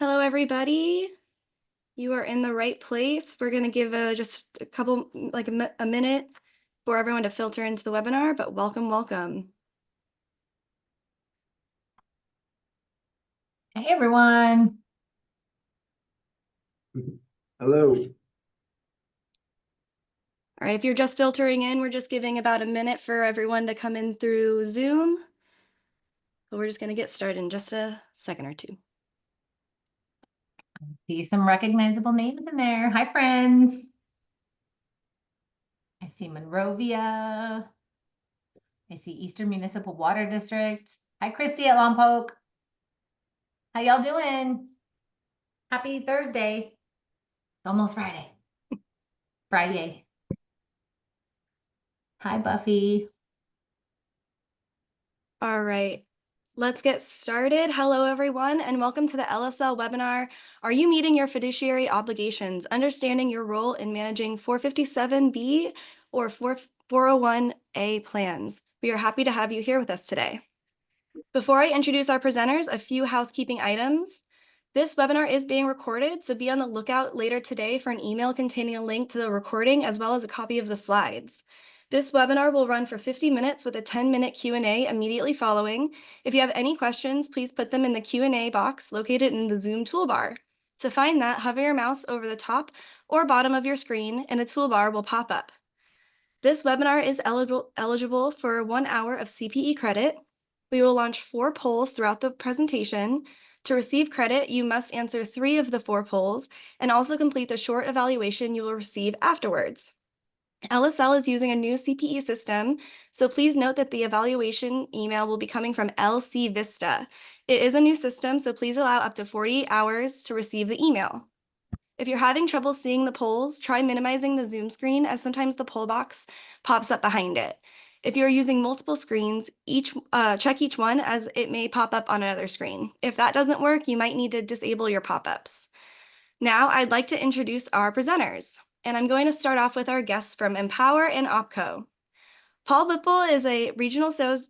Hello, everybody. You are in the right place. We're going to give just a couple, like a minute for everyone to filter into the webinar, but welcome. Hey, everyone. Hello. All right, if you're just filtering in, we're just giving about a minute for everyone to come in through Zoom. But we're just going to get started in just a second or two. See some recognizable names in there. Hi, friends. I see Monrovia. I see Eastern Municipal Water District. Hi, Christy at Lompoc. How y'all doing? Happy Thursday. It's almost Friday. Friday. Hi, Buffy. All right, let's get started. Hello, everyone, and welcome to the LSL webinar. Are you meeting your fiduciary obligations? Understanding your role in managing 457B or 401A plans. We are happy to have you here with us today. Before I introduce our presenters, a few housekeeping items. This webinar is being recorded, so be on the lookout later today for an email containing a link to the recording as well as a copy of the slides. This webinar will run for 50 minutes with a 10-minute Q&A immediately following. If you have any questions, please put them in the Q&A box located in the Zoom toolbar. To find that, hover your mouse over the top or bottom of your screen and a toolbar will pop up. This webinar is eligible for 1 hour of CPE credit. We will launch 4 polls throughout the presentation. To receive credit, you must answer 3 of the 4 polls and also complete the short evaluation you will receive afterwards. LSL is using a new CPE system, so please note that the evaluation email will be coming from LC Vista. It is a new system, so please allow up to 48 hours to receive the email. If you're having trouble seeing the polls, try minimizing the Zoom screen as sometimes the poll box pops up behind it. If you're using multiple screens, check each one as it may pop up on another screen. If that doesn't work, you might need to disable your pop-ups. Now I'd like to introduce our presenters, and I'm going to start off with our guests from Empower and OPCO. Paul Whipple is a regional sales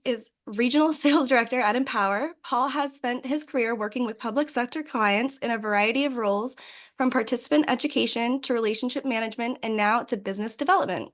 director at Empower. Paul has spent his career working with public sector clients in a variety of roles, from participant education to relationship management and now to business development.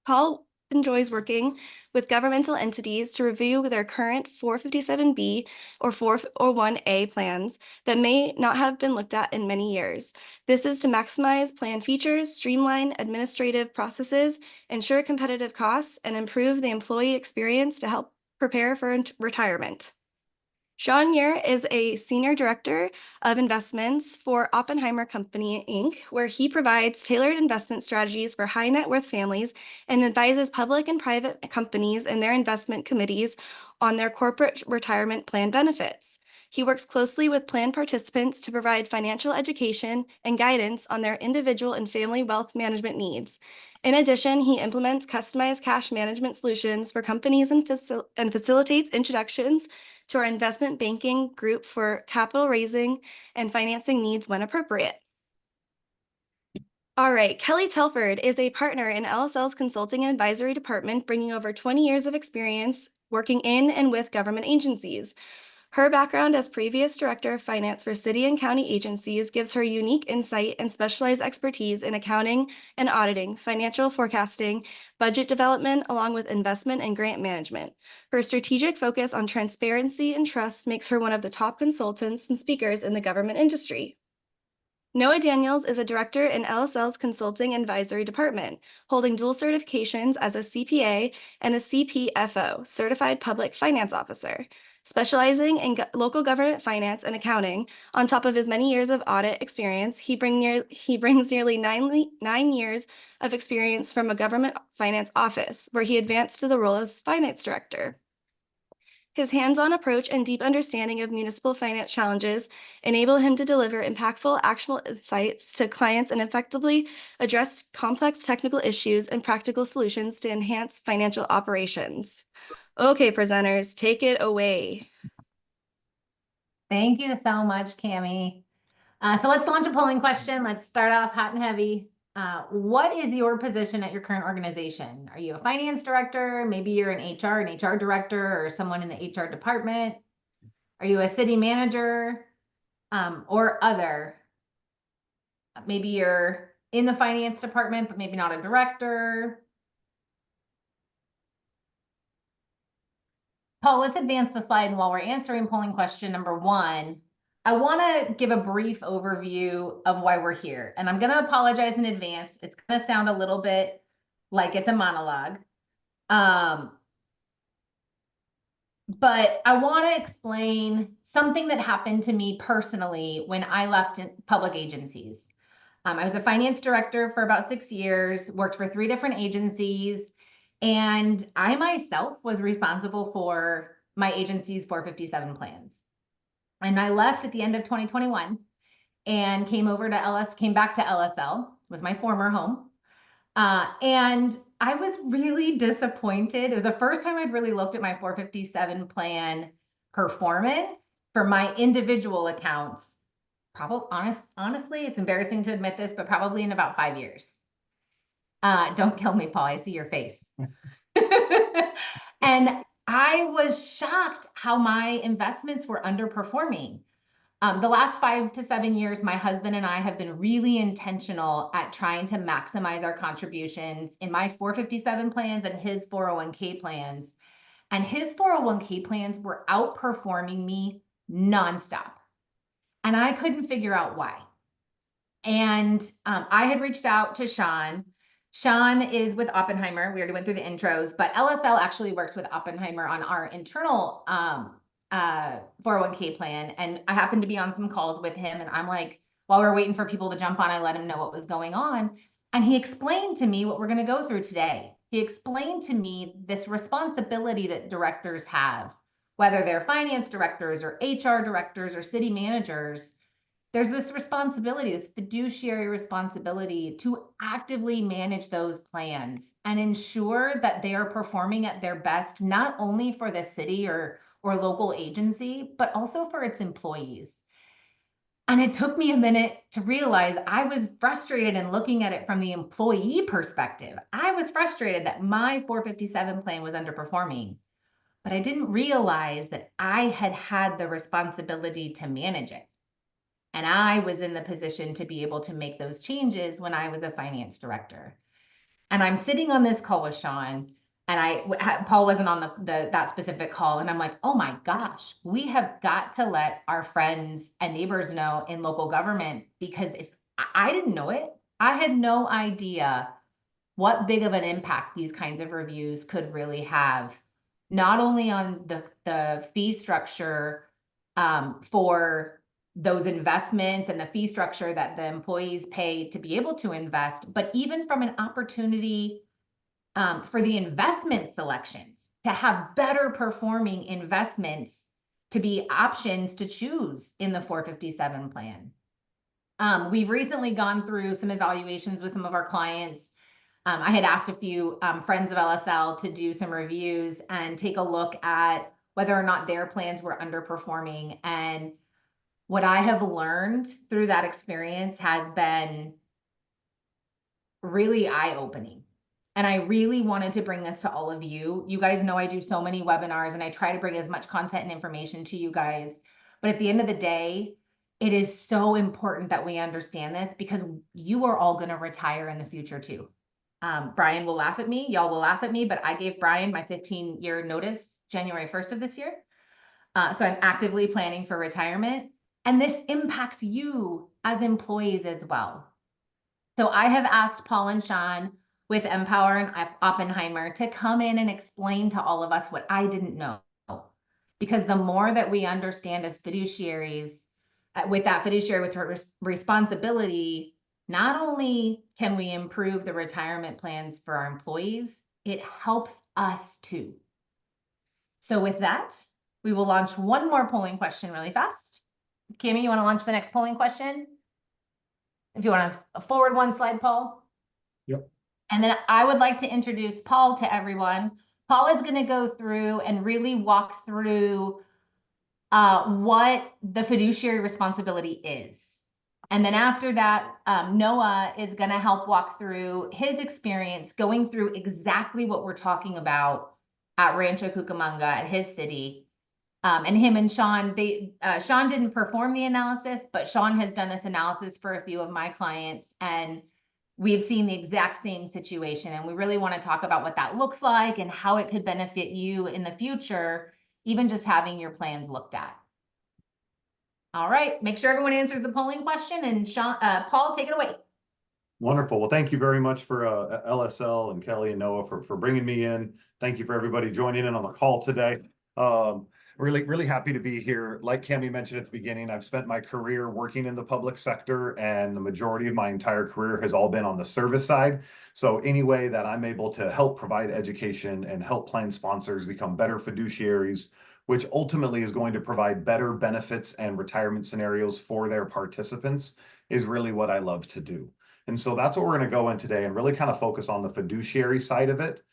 Paul enjoys working with governmental entities to review their current 457B or 401A plans that may not have been looked at in many years. This is to maximize plan features, streamline administrative processes, ensure competitive costs, and improve the employee experience to help prepare for retirement. Meier is a senior director of investments for Oppenheimer Company, Inc., where he provides tailored investment strategies for high net worth families and advises public and private companies and their investment committees on their corporate retirement plan benefits. He works closely with plan participants to provide financial education and guidance on their individual and family wealth management needs. In addition, he implements customized cash management solutions for companies and facilitates introductions to our investment banking group for capital raising and financing needs when appropriate. All right, Kelly Telford is a partner in LSL's Consulting and Advisory Department, bringing over 20 years of experience working in and with government agencies. Her background as previous director of finance for city and county agencies gives her unique insight and specialized expertise in accounting and auditing, financial forecasting, budget development, along with investment and grant management. Her strategic focus on transparency and trust makes her one of the top consultants and speakers in the government industry. Noah Daniels is a director in LSL's Consulting and Advisory Department, holding dual certifications as a CPA and a CPFO, Certified Public Finance Officer. Specializing in local government finance and accounting, on top of his many years of audit experience, he brings nearly 9 years of experience from a government finance office, where he advanced to the role as finance director. His hands-on approach and deep understanding of municipal finance challenges enable him to deliver impactful, actionable insights to clients and effectively address complex technical issues and practical solutions to enhance financial operations. Okay, presenters, take it away. Thank you so much, Cammie. So let's launch a polling question. Let's start off hot and heavy. What is your position at your current organization? Are you a finance director? Maybe you're an HR director, or someone in the HR department. Are you a city manager? or other. Maybe you're in the finance department, but maybe not a director. Paul, let's advance the slide. And while we're answering polling question number 1, I want to give a brief overview of why we're here. And I'm going to apologize in advance. It's going to sound a little bit like it's a monologue. But I want to explain something that happened to me personally when I left public agencies. I was a finance director for about 6 years, worked for 3 different agencies, and I myself was responsible for my agency's 457 plans. And I left at the end of 2021 and came back to LSL, was my former home. And I was really disappointed. It was the first time I'd really looked at my 457 plan performance for my individual accounts. Honestly, it's embarrassing to admit this, but probably in about 5 years. Don't kill me, Paul. I see your face. And I was shocked how my investments were underperforming. The last 5 to 7 years, my husband and I have been really intentional at trying to maximize our contributions in my 457 plans and his 401k plans. And his 401k plans were outperforming me nonstop. And I couldn't figure out why. And I had reached out to Sean. Sean is with Oppenheimer. We already went through the intros, but LSL actually works with Oppenheimer on our internal 401k plan. And I happened to be on some calls with him. And I'm like, while we're waiting for people to jump on, I let him know what was going on. And he explained to me what we're going to go through today. He explained to me this responsibility that directors have, whether they're finance directors or HR directors or city managers. There's this responsibility, this fiduciary responsibility to actively manage those plans and ensure that they are performing at their best, not only for the city or local agency, but also for its employees. And it took me a minute to realize I was frustrated in looking at it from the employee perspective. I was frustrated that my 457 plan was underperforming, but I didn't realize that I had the responsibility to manage it. And I was in the position to be able to make those changes when I was a finance director. And I'm sitting on this call with Sean, and Paul wasn't on that specific call. And I'm like, oh my gosh, we have got to let our friends and neighbors know in local government, because if I didn't know it, I had no idea what big of an impact these kinds of reviews could really have, not only on the fee structure for those investments and the fee structure that the employees pay to be able to invest, but even from an opportunity for the investment selections to have better performing investments to be options to choose in the 457 plan. We've recently gone through some evaluations with some of our clients. I had asked a few friends of LSL to do some reviews and take a look at whether or not their plans were underperforming. And what I have learned through that experience has been really eye-opening. And I really wanted to bring this to all of you. You guys know I do so many webinars and I try to bring as much content and information to you guys. But at the end of the day, it is so important that we understand this, because you are all going to retire in the future too. Brian will laugh at me. Y'all will laugh at me, but I gave Brian my 15-year notice January 1st of this year. So I'm actively planning for retirement. And this impacts you as employees as well. So I have asked Paul and Sean with Empower and Oppenheimer to come in and explain to all of us what I didn't know. Because the more that we understand as fiduciaries, with that fiduciary with her responsibility, not only can we improve the retirement plans for our employees, it helps us too. So with that, we will launch one more polling question really fast. Cami, you want to launch the next polling question? If you want to forward one slide, Paul. Yep. And then I would like to introduce Paul to everyone. Paul is going to go through and really walk through what the fiduciary responsibility is. And then after that, Noah is going to help walk through his experience going through exactly what we're talking about at Rancho Cucamonga at his city. And him and Sean, Sean didn't perform the analysis, but Sean has done this analysis for a few of my clients, and we've seen the exact same situation. And we really want to talk about what that looks like and how it could benefit you in the future, even just having your plans looked at. All right, make sure everyone answers the polling question, and Sean, Paul, take it away. Wonderful. Well, thank you very much for LSL and Kelly and Noah for bringing me in. Thank you for everybody joining in on the call today. Really happy to be here. Like Cami mentioned at the beginning, I've spent my career working in the public sector, and the majority of my entire career has all been on the service side. So any way that I'm able to help provide education and help plan sponsors become better fiduciaries, which ultimately is going to provide better benefits and retirement scenarios for their participants, is really what I love to do. And so that's what we're going to go in today and really kind of focus on the fiduciary side of it,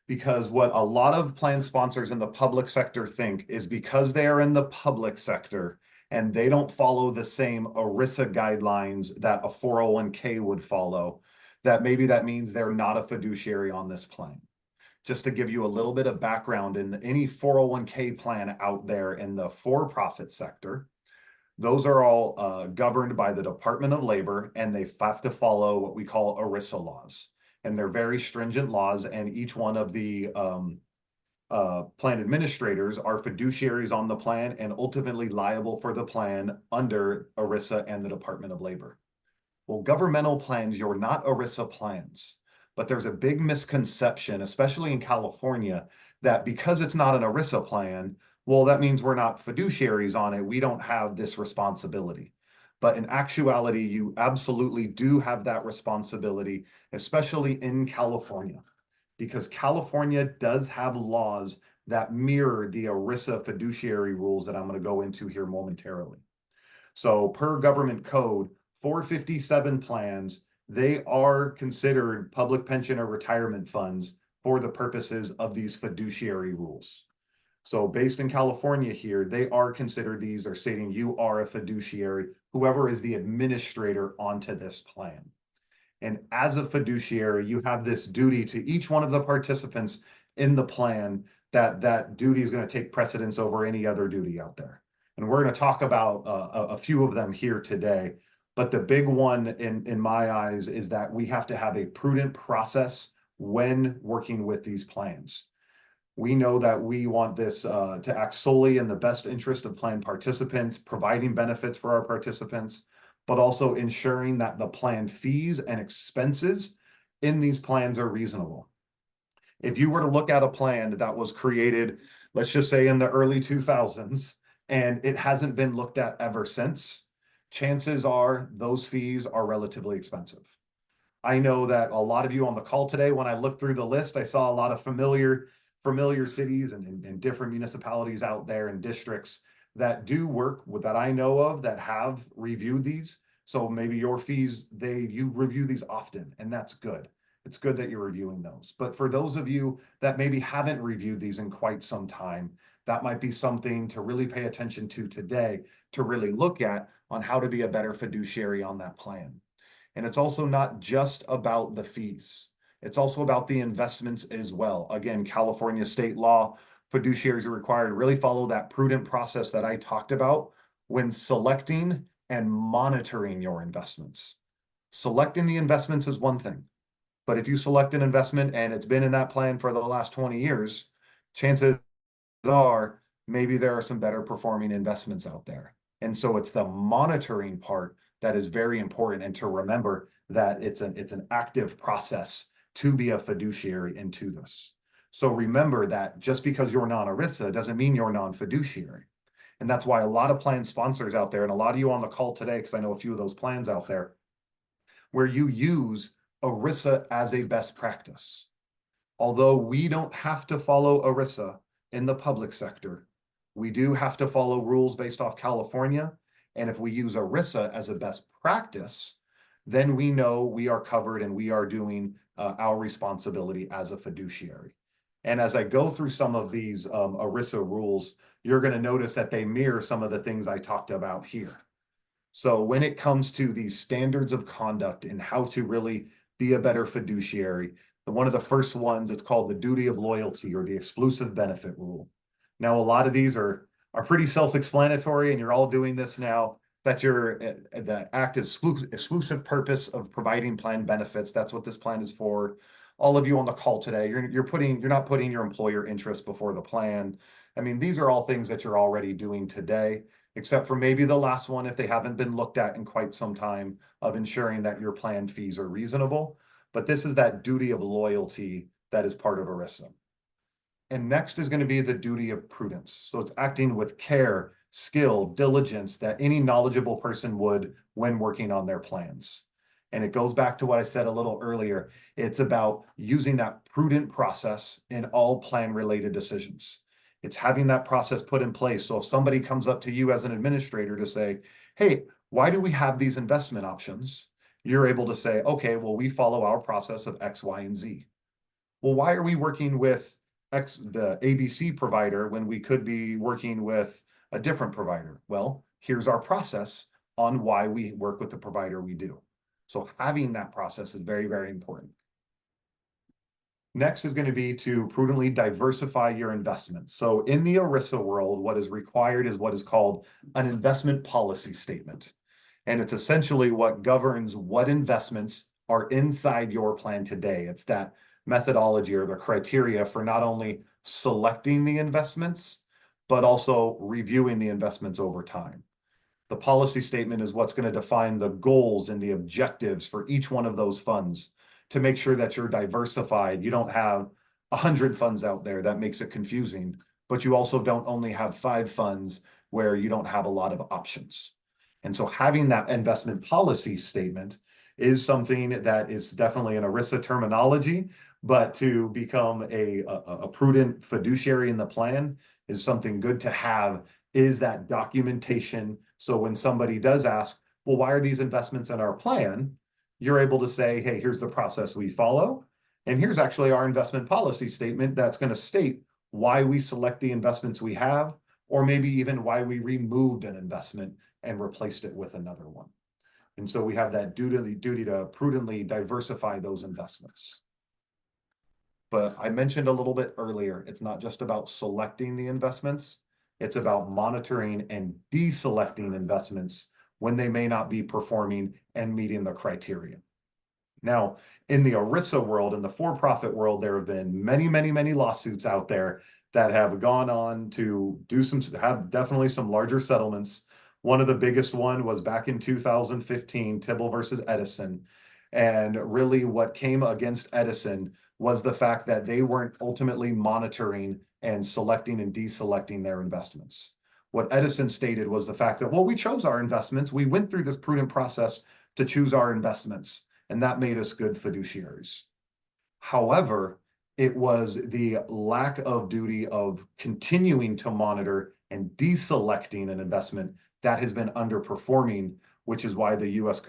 because what a lot of plan sponsors in the public sector think is because they are in the public sector and they don't follow the same ERISA guidelines that a 401k would follow, that maybe that means they're not a fiduciary on this plan. Just to give you a little bit of background, in any 401k plan out there in the for-profit sector, those are all governed by the Department of Labor, and they have to follow what we call ERISA laws. And they're very stringent laws, and each one of the plan administrators are fiduciaries on the plan and ultimately liable for the plan under ERISA and the Department of Labor. Well, governmental plans, you're not ERISA plans, but there's a big misconception, especially in California, that because it's not an ERISA plan, well, that means we're not fiduciaries on it. We don't have this responsibility. But in actuality, you absolutely do have that responsibility, especially in California, because California does have laws that mirror the ERISA fiduciary rules that I'm going to go into here momentarily. So per government code, 457 plans, they are considered public pension or retirement funds for the purposes of these fiduciary rules. So based in California here, they are considered, these are stating you are a fiduciary, whoever is the administrator onto this plan. And as a fiduciary, you have this duty to each one of the participants in the plan, that duty is going to take precedence over any other duty out there. And we're going to talk about a few of them here today. But the big one in my eyes is that we have to have a prudent process when working with these plans. We know that we want this to act solely in the best interest of plan participants, providing benefits for our participants, but also ensuring that the plan fees and expenses in these plans are reasonable. If you were to look at a plan that was created, let's just say in the early 2000s, and it hasn't been looked at ever since, chances are those fees are relatively expensive. I know that a lot of you on the call today, when I looked through the list, I saw a lot of familiar cities and different municipalities out there and districts that do work with, that I know of, that have reviewed these. So maybe your fees, you review these often, and that's good. It's good that you're reviewing those. But for those of you that maybe haven't reviewed these in quite some time, that might be something to really pay attention to today, to really look at on how to be a better fiduciary on that plan. And it's also not just about the fees. It's also about the investments as well. Again, California state law, fiduciaries are required to really follow that prudent process that I talked about when selecting and monitoring your investments. Selecting the investments is one thing, but if you select an investment and it's been in that plan for the last 20 years, chances are maybe there are some better performing investments out there. And so it's the monitoring part that is very important, and to remember that it's an active process to be a fiduciary into this. So remember that just because you're non-ERISA doesn't mean you're non-fiduciary. And that's why a lot of plan sponsors out there, and a lot of you on the call today, because I know a few of those plans out there, where you use ERISA as a best practice. Although we don't have to follow ERISA in the public sector, we do have to follow rules based off California. And if we use ERISA as a best practice, then we know we are covered and we are doing our responsibility as a fiduciary. And as I go through some of these ERISA rules, you're going to notice that they mirror some of the things I talked about here. So when it comes to these standards of conduct and how to really be a better fiduciary, one of the first ones, it's called the duty of loyalty, or the exclusive benefit rule. Now, a lot of these are are pretty self-explanatory, and you're all doing this now. That your the active exclusive purpose of providing plan benefits. That's what this plan is for. All of you on the call today, you're not putting your employer interest before the plan. I mean, these are all things that you're already doing today, except for maybe the last one, if they haven't been looked at in quite some time, of ensuring that your plan fees are reasonable. But this is that duty of loyalty that is part of ERISA. And next is going to be the duty of prudence. So it's acting with care, skill, diligence that any knowledgeable person would when working on their plans. And it goes back to what I said a little earlier. It's about using that prudent process in all plan related decisions. It's having that process put in place. So if somebody comes up to you as an administrator to say, hey, why do we have these investment options? You're able to say, okay, well, we follow our process of X, Y, and Z. Well, why are we working with the ABC provider when we could be working with a different provider? Well, here's our process on why we work with the provider we do. So having that process is very, very important. Next is going to be to prudently diversify your investments. So in the ERISA world, what is required is what is called an investment policy statement. And it's essentially what governs what investments are inside your plan today. It's that methodology or the criteria for not only selecting the investments, but also reviewing the investments over time. The policy statement is what's going to define the goals and the objectives for each one of those funds to make sure that you're diversified. You don't have 100 funds out there. That makes it confusing, but you also don't only have 5 funds where you don't have a lot of options. And so having that investment policy statement is something that is definitely an ERISA terminology, but to become a prudent fiduciary in the plan is something good to have, is that documentation. So when somebody does ask, well, why are these investments in our plan? You're able to say, hey, here's the process we follow. And here's actually our investment policy statement that's going to state why we select the investments we have, or maybe even why we removed an investment and replaced it with another one. And so we have that duty to prudently diversify those investments. But I mentioned a little bit earlier, it's not just about selecting the investments, it's about monitoring and deselecting investments when they may not be performing and meeting the criteria. Now, in the ERISA world, in the for-profit world, there have been many, many, many lawsuits out there that have gone on to have definitely some larger settlements. One of the biggest one was back in 2015, Tibble versus Edison. And really what came against Edison was the fact that they weren't ultimately monitoring and selecting and deselecting their investments. What Edison stated was the fact that, well, we chose our investments. We went through this prudent process to choose our investments, and that made us good fiduciaries. However, it was the lack of duty of continuing to monitor and deselecting an investment that has been underperforming, which is why the U.S.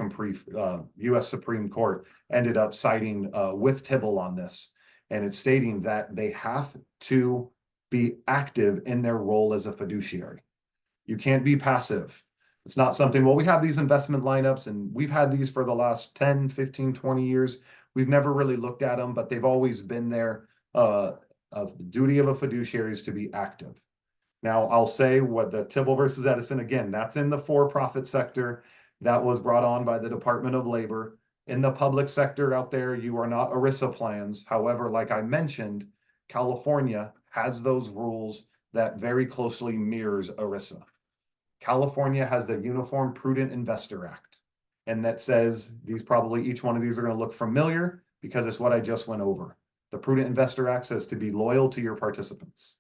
Supreme Court ended up siding with Tibble on this. And it's stating that they have to be active in their role as a fiduciary. You can't be passive. It's not something, well, we have these investment lineups and we've had these for the last 10, 15, 20 years. We've never really looked at them, but they've always been there. Of the duty of a fiduciary is to be active. Now, I'll say what the Tibble versus Edison, again, that's in the for-profit sector. That was brought on by the Department of Labor. In the public sector out there, you are not ERISA plans. However, like I mentioned, California has those rules that very closely mirrors ERISA. California has the Uniform Prudent Investor Act, and that says each one of these are going to look familiar because it's what I just went over. The Prudent Investor Act says to be loyal to your participants.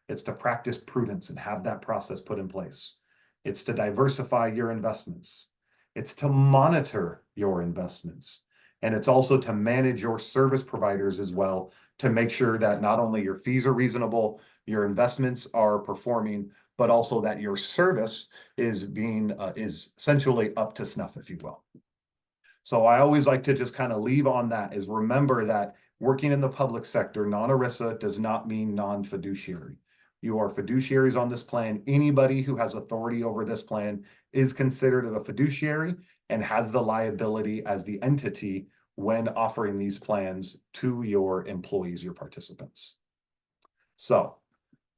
It's to practice prudence and have that process put in place. It's to diversify your investments. It's to monitor your investments. And it's also to manage your service providers as well, to make sure that not only your fees are reasonable, your investments are performing, but also that your service is essentially up to snuff, if you will. So I always like to just kind of leave on that, is remember that working in the public sector, non-ERISA, does not mean non-fiduciary. You are fiduciaries on this plan. Anybody who has authority over this plan is considered a fiduciary and has the liability as the entity when offering these plans to your employees, your participants. So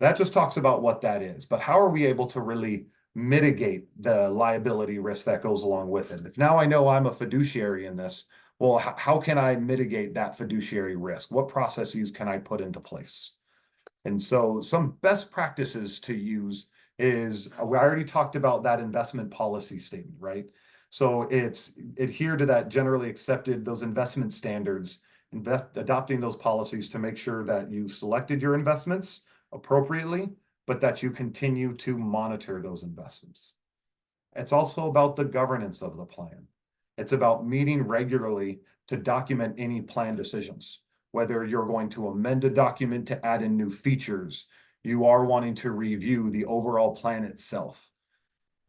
That just talks about what that is. But how are we able to really mitigate the liability risk that goes along with it? If now I know I'm a fiduciary in this, well, how can I mitigate that fiduciary risk? What processes can I put into place? And so some best practices to use is, we already talked about that investment policy statement, right? So it's adhere to that generally accepted, those investment standards, adopting those policies to make sure that you've selected your investments appropriately, but that you continue to monitor those investments. It's also about the governance of the plan. It's about meeting regularly to document any plan decisions. Whether you're going to amend a document to add in new features, you are wanting to review the overall plan itself.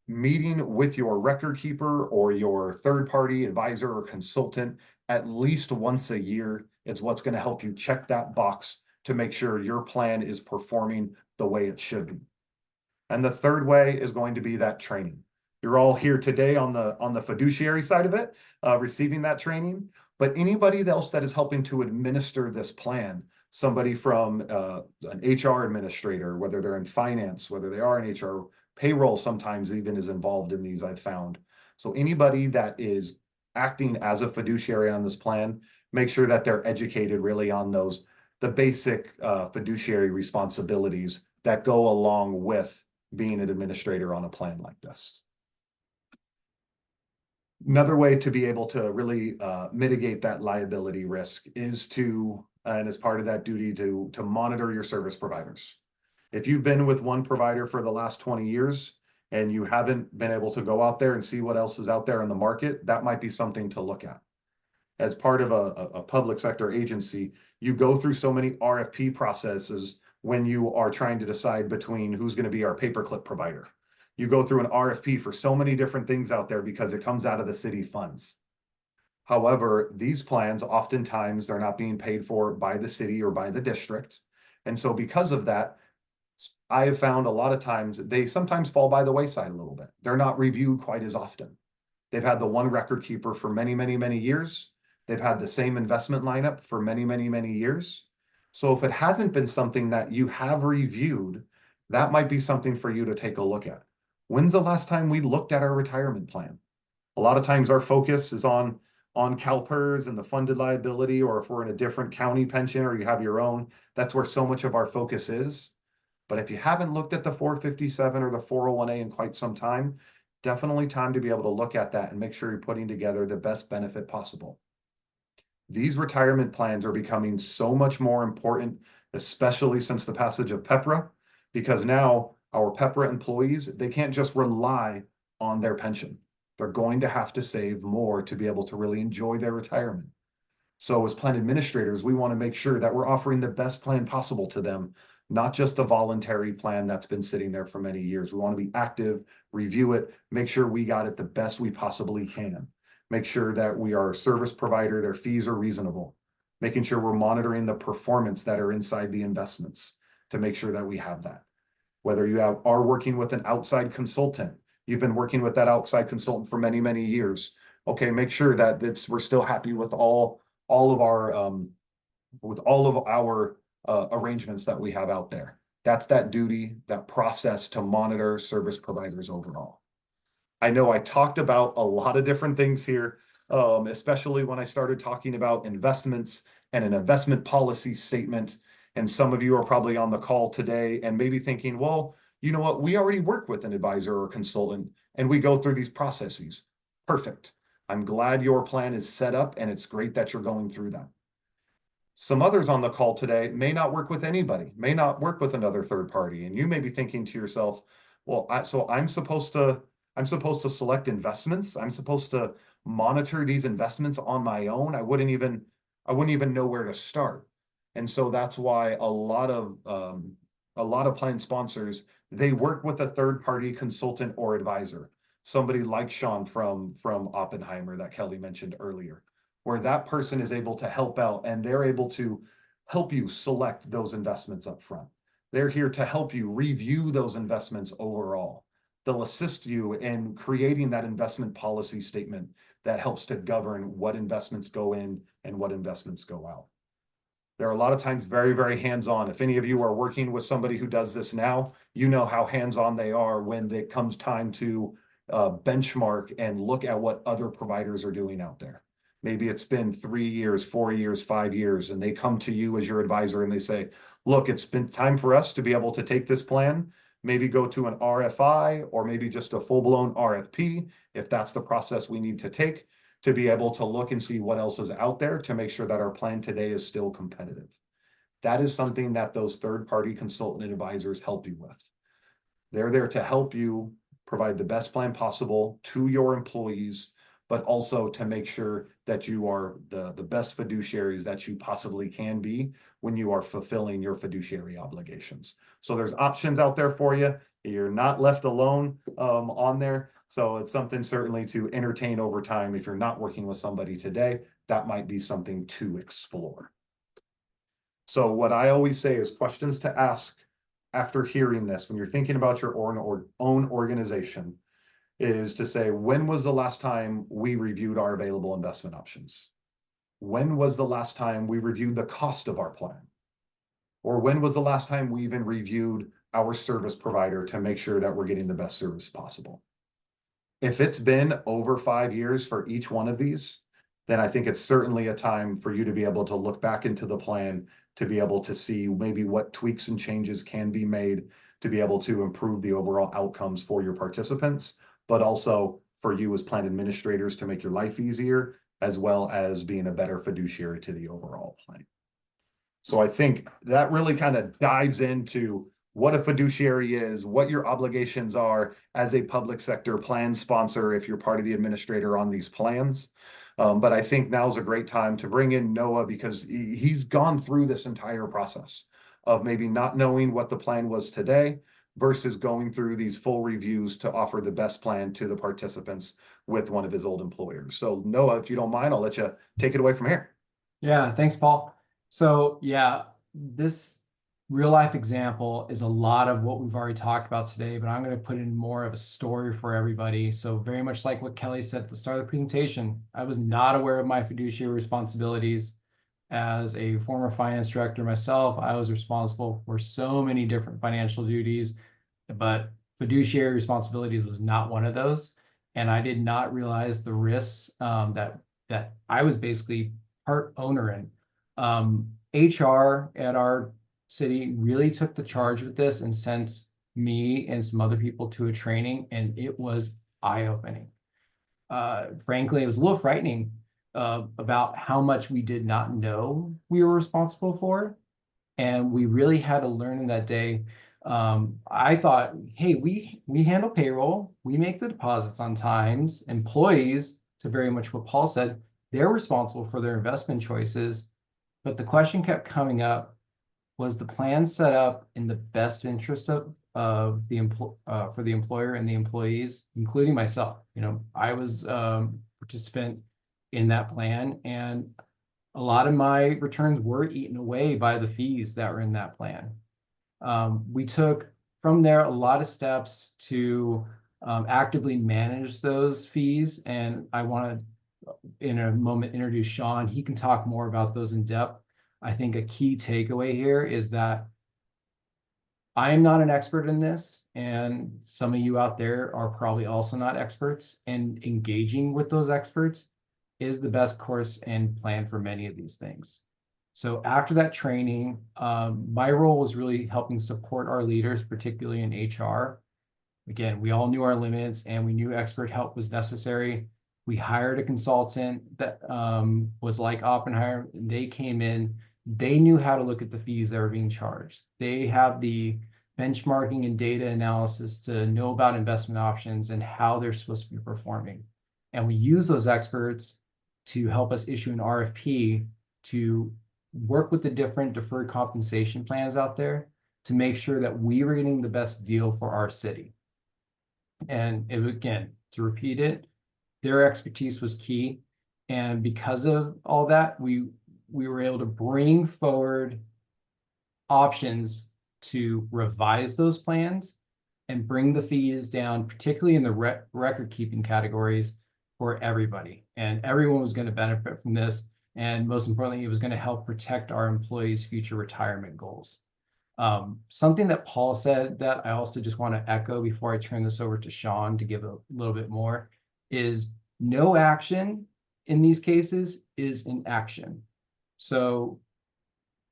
Meeting with your record keeper or your third-party advisor or consultant at least once a year is what's going to help you check that box to make sure your plan is performing the way it should be. And the third way is going to be that training. You're all here today on the fiduciary side of it, receiving that training. But anybody else that is helping to administer this plan, somebody from an HR administrator, whether they're in finance, whether they are in HR, payroll sometimes even is involved in these, I've found. So anybody that is acting as a fiduciary on this plan, make sure that they're educated really on the basic fiduciary responsibilities that go along with being an administrator on a plan like this. Another way to be able to really mitigate that liability risk is to, and as part of that duty, to monitor your service providers. If you've been with one provider for the last 20 years and you haven't been able to go out there and see what else is out there in the market, that might be something to look at. As part of a public sector agency, you go through so many RFP processes when you are trying to decide between who's going to be our paperclip provider. You go through an RFP for so many different things out there because it comes out of the city funds. However, these plans, oftentimes, they're not being paid for by the city or by the district. And so because of that, I have found a lot of times they sometimes fall by the wayside a little bit. They're not reviewed quite as often. They've had the one record keeper for many, many, many years. They've had the same investment lineup for many, many, many years. So if it hasn't been something that you have reviewed, that might be something for you to take a look at. When's the last time we looked at our retirement plan? A lot of times our focus is on CalPERS and the funded liability, or if we're in a different county pension or you have your own, that's where so much of our focus is. But if you haven't looked at the 457 or the 401A in quite some time, definitely time to be able to look at that and make sure you're putting together the best benefit possible. These retirement plans are becoming so much more important, especially since the passage of PEPRA, because now our PEPRA employees, they can't just rely on their pension. They're going to have to save more to be able to really enjoy their retirement. So as plan administrators, we want to make sure that we're offering the best plan possible to them, not just the voluntary plan that's been sitting there for many years. We want to be active, review it, make sure we got it the best we possibly can. Make sure that we are a service provider, their fees are reasonable. Making sure we're monitoring the performance that are inside the investments to make sure that we have that. Whether you are working with an outside consultant, you've been working with that outside consultant for many, many years. Okay, make sure that we're still happy with all of our arrangements that we have out there. That's that duty, that process to monitor service providers overall. I know I talked about a lot of different things here, especially when I started talking about investments and an investment policy statement. And some of you are probably on the call today and maybe thinking, well, you know what, we already work with an advisor or consultant and we go through these processes. Perfect. I'm glad your plan is set up and it's great that you're going through that. Some others on the call today may not work with anybody, may not work with another third party. And you may be thinking to yourself, well, so I'm supposed to select investments. I'm supposed to monitor these investments on my own. I wouldn't even know where to start. And so that's why a lot of plan sponsors, they work with a third party consultant or advisor, somebody like Sean from Oppenheimer that Kelly mentioned earlier, where that person is able to help out and they're able to help you select those investments up front. They're here to help you review those investments overall. They'll assist you in creating that investment policy statement that helps to govern what investments go in and what investments go out. They're a lot of times very, very hands-on. If any of you are working with somebody who does this now, you know how hands-on they are when it comes time to benchmark and look at what other providers are doing out there. Maybe it's been 3 years, 4 years, 5 years, and they come to you as your advisor and they say, look, it's been time for us to be able to take this plan, maybe go to an RFI or maybe just a full-blown RFP, if that's the process we need to take, to be able to look and see what else is out there to make sure that our plan today is still competitive. That is something that those third-party consultant advisors help you with. They're there to help you provide the best plan possible to your employees, but also to make sure that you are the best fiduciaries that you possibly can be when you are fulfilling your fiduciary obligations. So there's options out there for you. You're not left alone on there. So it's something certainly to entertain over time. If you're not working with somebody today, that might be something to explore. So what I always say is questions to ask after hearing this, when you're thinking about your own organization, is to say, when was the last time we reviewed our available investment options? When was the last time we reviewed the cost of our plan? Or when was the last time we even reviewed our service provider to make sure that we're getting the best service possible? If it's been over 5 years for each one of these, then I think it's certainly a time for you to be able to look back into the plan, to be able to see maybe what tweaks and changes can be made to be able to improve the overall outcomes for your participants, but also for you as plan administrators to make your life easier, as well as being a better fiduciary to the overall plan. So I think that really kind of dives into what a fiduciary is, what your obligations are as a public sector plan sponsor if you're part of the administrator on these plans. But I think now's a great time to bring in Noah, because he's gone through this entire process of maybe not knowing what the plan was today versus going through these full reviews to offer the best plan to the participants with one of his old employers. So Noah, if you don't mind, I'll let you take it away from here. Yeah, thanks, Paul. So yeah, this real life example is a lot of what we've already talked about today, but I'm going to put in more of a story for everybody. So very much like what Kelly said at the start of the presentation, I was not aware of my fiduciary responsibilities. As a former finance director myself, I was responsible for so many different financial duties, but fiduciary responsibilities was not one of those. And I did not realize the risks that I was basically part owner in. HR at our city really took the charge with this and sent me and some other people to a training, and it was eye-opening. Frankly, it was a little frightening about how much we did not know we were responsible for. And we really had to learn in that day. I thought, hey, we handle payroll, we make the deposits on times. Employees, to very much what Paul said, they're responsible for their investment choices. But the question kept coming up, was the plan set up in the best interest of for the employer and the employees, including myself? You know, I was a participant in that plan, and a lot of my returns were eaten away by the fees that were in that plan. We took from there a lot of steps to actively manage those fees, and I want to in a moment introduce Sean. He can talk more about those in depth. I think a key takeaway here is that I am not an expert in this, and some of you out there are probably also not experts, and engaging with those experts is the best course and plan for many of these things. So after that training, my role was really helping support our leaders, particularly in HR. Again, we all knew our limits and we knew expert help was necessary. We hired a consultant that was like Oppenheimer. They came in, they knew how to look at the fees that were being charged. They have the benchmarking and data analysis to know about investment options and how they're supposed to be performing. And we use those experts to help us issue an RFP to work with the different deferred compensation plans out there to make sure that we were getting the best deal for our city. And it, again, to repeat it, their expertise was key. And because of all that, we were able to bring forward options to revise those plans and bring the fees down, particularly in the record keeping categories, for everybody. And everyone was going to benefit from this. And most importantly, it was going to help protect our employees' future retirement goals. Something that Paul said that I also just want to echo before I turn this over to Sean to give a little bit more is no action in these cases is inaction. So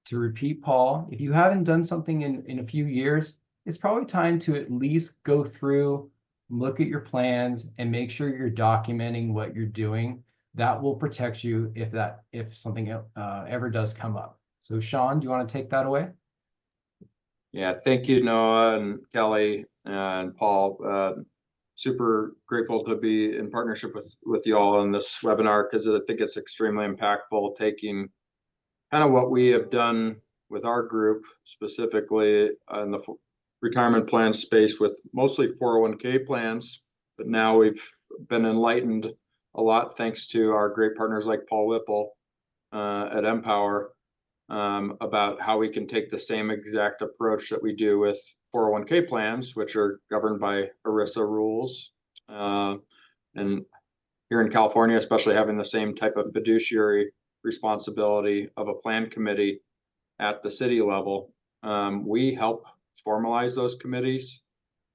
to repeat, Paul, if you haven't done something in a few years, it's probably time to at least go through, look at your plans, and make sure you're documenting what you're doing. That will protect you if something ever does come up. So Sean, do you want to take that away? Yeah, thank you, Noah and Kelly and Paul. Super grateful to be in partnership with you all on this webinar, because I think it's extremely impactful, taking kind of what we have done with our group, specifically in the retirement plan space with mostly 401k plans. But now we've been enlightened a lot thanks to our great partners like Paul Whipple at Empower, about how we can take the same exact approach that we do with 401k plans, which are governed by ERISA rules. And here in California, especially having the same type of fiduciary responsibility of a plan committee at the city level. We help formalize those committees.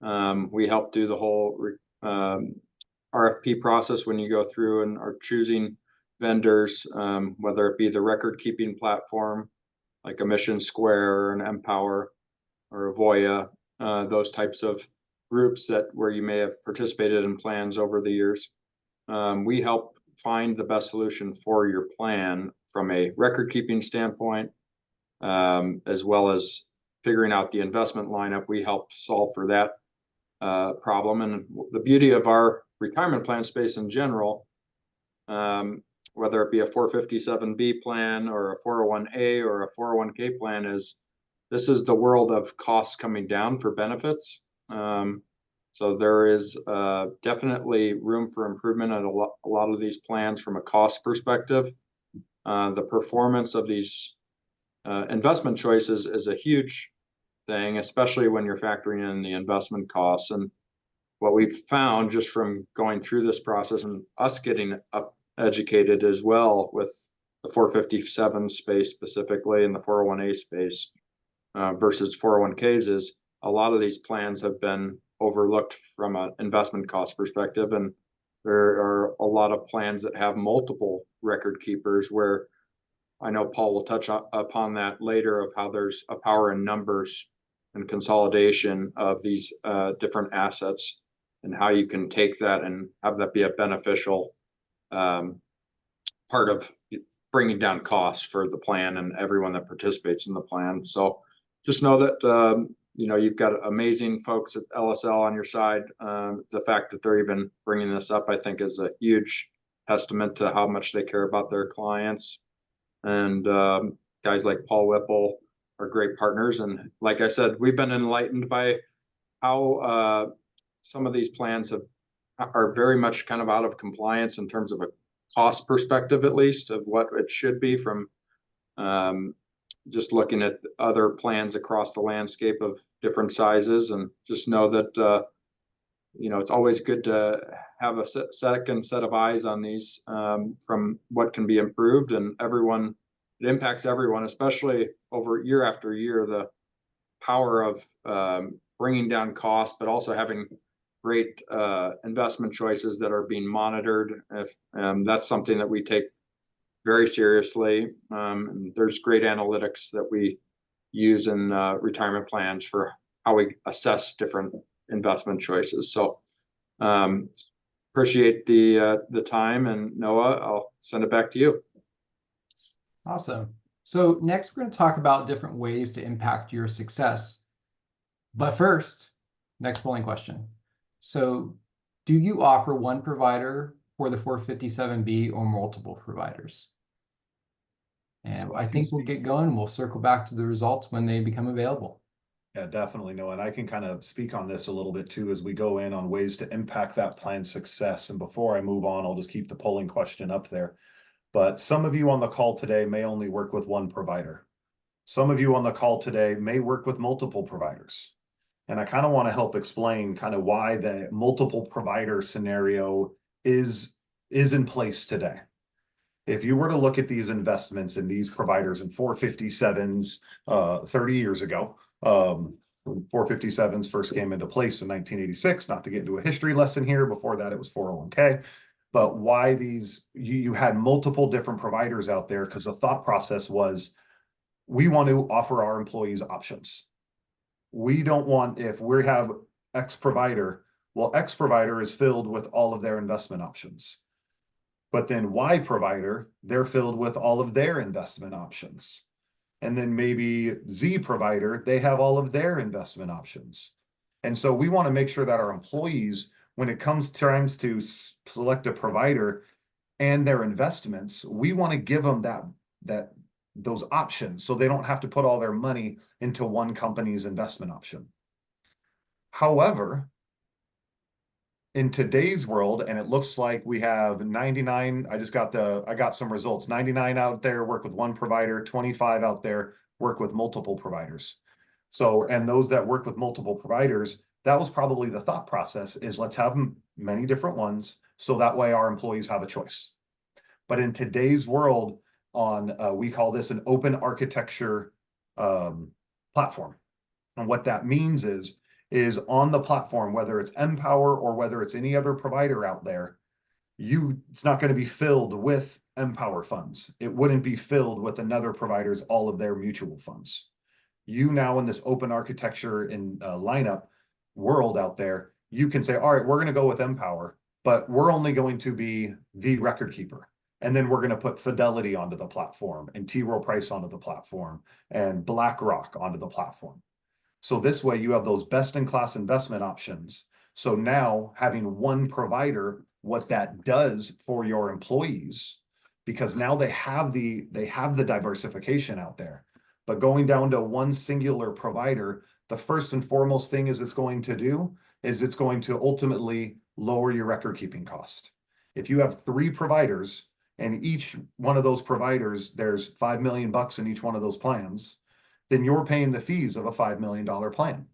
We help do the whole RFP process when you go through and are choosing vendors, whether it be the record keeping platform like a Mission Square or an Empower or a Voya, those types of groups where you may have participated in plans over the years. We help find the best solution for your plan from a record keeping standpoint, as well as figuring out the investment lineup. We help solve for that problem. And the beauty of our retirement plan space in general, whether it be a 457B plan or a 401A or a 401k plan, is this is the world of costs coming down for benefits. So there is definitely room for improvement on a lot of these plans from a cost perspective. The performance of these investment choices is a huge thing, especially when you're factoring in the investment costs. And what we've found just from going through this process and us getting educated as well with the 457 space specifically and the 401A space versus 401ks is a lot of these plans have been overlooked from an investment cost perspective. And there are a lot of plans that have multiple record keepers, where I know Paul will touch upon that later, of how there's a power in numbers and consolidation of these different assets, and how you can take that and have that be a beneficial part of bringing down costs for the plan and everyone that participates in the plan. So just know that you've got amazing folks at LSL on your side. The fact that they're even bringing this up, I think, is a huge testament to how much they care about their clients. And guys like Paul Whipple are great partners. And like I said, we've been enlightened by how some of these plans are very much kind of out of compliance in terms of a cost perspective, at least, of what it should be, from just looking at other plans across the landscape of different sizes. And just know that it's always good to have a second set of eyes on these, from what can be improved. And it impacts everyone, especially over year after year, the power of bringing down costs, but also having great investment choices that are being monitored. That's something that we take very seriously. There's great analytics that we use in retirement plans for how we assess different investment choices. So appreciate the time, and Noah, I'll send it back to you. Awesome. So next, we're going to talk about different ways to impact your success. But first, next polling question. So do you offer one provider for the 457B or multiple providers? And So I think we'll get going, and we'll circle back to the results when they become available. Yeah, definitely. No, and I can kind of speak on this a little bit too, as we go in on ways to impact that plan success. And before I move on, I'll just keep the polling question up there. But some of you on the call today may only work with one provider. Some of you on the call today may work with multiple providers. And I kind of want to help explain kind of why the multiple provider scenario is in place today. If you were to look at these investments and these providers in 457s 30 years ago, 457s first came into place in 1986, not to get into a history lesson here. Before that, it was 401k. But why these, you had multiple different providers out there because the thought process was, we want to offer our employees options. We don't want, if we have X provider, well, X provider is filled with all of their investment options. But then Y provider, they're filled with all of their investment options. And then maybe Z provider, they have all of their investment options. And so we want to make sure that our employees, when it comes times to select a provider and their investments, we want to give them those options so they don't have to put all their money into one company's investment option. However, in today's world, and it looks like we have 99, I got some results, 99 out there work with one provider, 25 out there work with multiple providers. So, and those that work with multiple providers, that was probably the thought process, is let's have many different ones so that way our employees have a choice. But in today's world, we call this an open architecture platform. And what that means is on the platform, whether it's Empower or whether it's any other provider out there, it's not going to be filled with Empower funds. It wouldn't be filled with another provider's, all of their mutual funds. You now in this open architecture and lineup world out there, you can say, all right, we're going to go with Empower, but we're only going to be the record keeper. And then we're going to put Fidelity onto the platform and T. Rowe Price onto the platform and BlackRock onto the platform. So this way you have those best-in-class investment options. So now having one provider, what that does for your employees, because now they have the diversification out there. But going down to one singular provider, the first and foremost thing it's going to ultimately lower your record keeping cost. If you have 3 providers and each one of those providers, there's $5 million in each one of those plans, then you're paying the fees of a $5 million plan.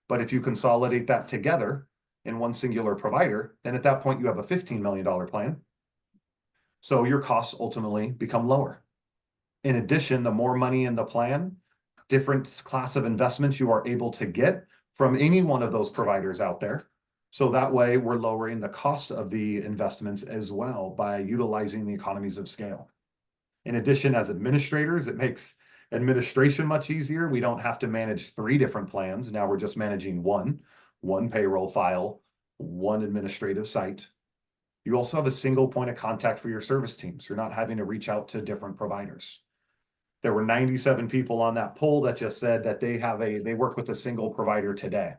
But if you consolidate that together in one singular provider, then at that point you have a $15 million plan. So your costs ultimately become lower. In addition, the more money in the plan, different class of investments you are able to get from any one of those providers out there. So that way we're lowering the cost of the investments as well by utilizing the economies of scale. In addition, as administrators, it makes administration much easier. We don't have to manage 3 different plans. Now we're just managing one payroll file, one administrative site. You also have a single point of contact for your service teams. You're not having to reach out to different providers. There were 97 people on that poll that just said that they work with a single provider today.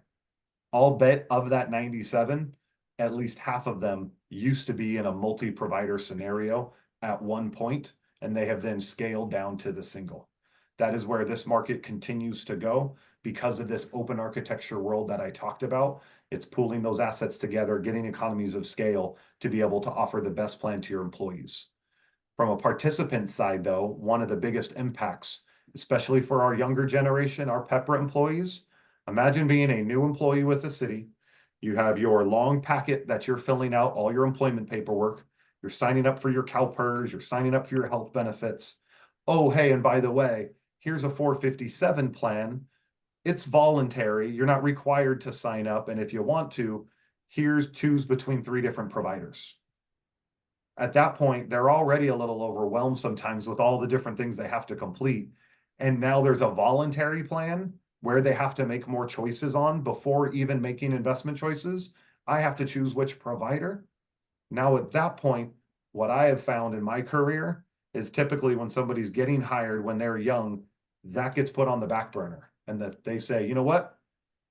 I'll bet of that 97, at least half of them used to be in a multi-provider scenario at one point, and they have then scaled down to the single. That is where this market continues to go because of this open architecture world that I talked about. It's pooling those assets together, getting economies of scale to be able to offer the best plan to your employees. From a participant side, though, one of the biggest impacts, especially for our younger generation, our PEPRA employees, imagine being a new employee with the city. You have your long packet that you're filling out, all your employment paperwork. You're signing up for your CalPERS, you're signing up for your health benefits. Oh, hey, and by the way, here's a 457 plan. It's voluntary. You're not required to sign up. And if you want to, choose between 3 different providers. At that point, they're already a little overwhelmed sometimes with all the different things they have to complete. And now there's a voluntary plan where they have to make more choices on before even making investment choices. I have to choose which provider. Now at that point, what I have found in my career is typically when somebody's getting hired when they're young, that gets put on the back burner and that they say, you know what,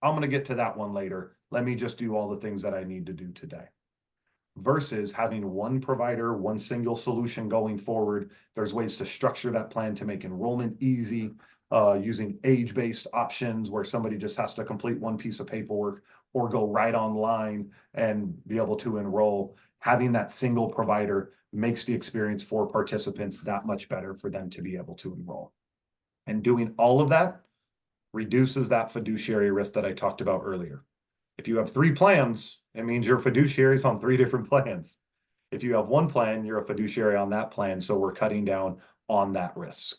I'm going to get to that one later. Let me just do all the things that I need to do today. Versus having one provider, one single solution going forward. There's ways to structure that plan to make enrollment easy, using age-based options where somebody just has to complete one piece of paperwork or go right online and be able to enroll. Having that single provider makes the experience for participants that much better for them to be able to enroll. And doing all of that reduces that fiduciary risk that I talked about earlier. If you have 3 plans, it means your fiduciary is on 3 different plans. If you have one plan, you're a fiduciary on that plan, so we're cutting down on that risk.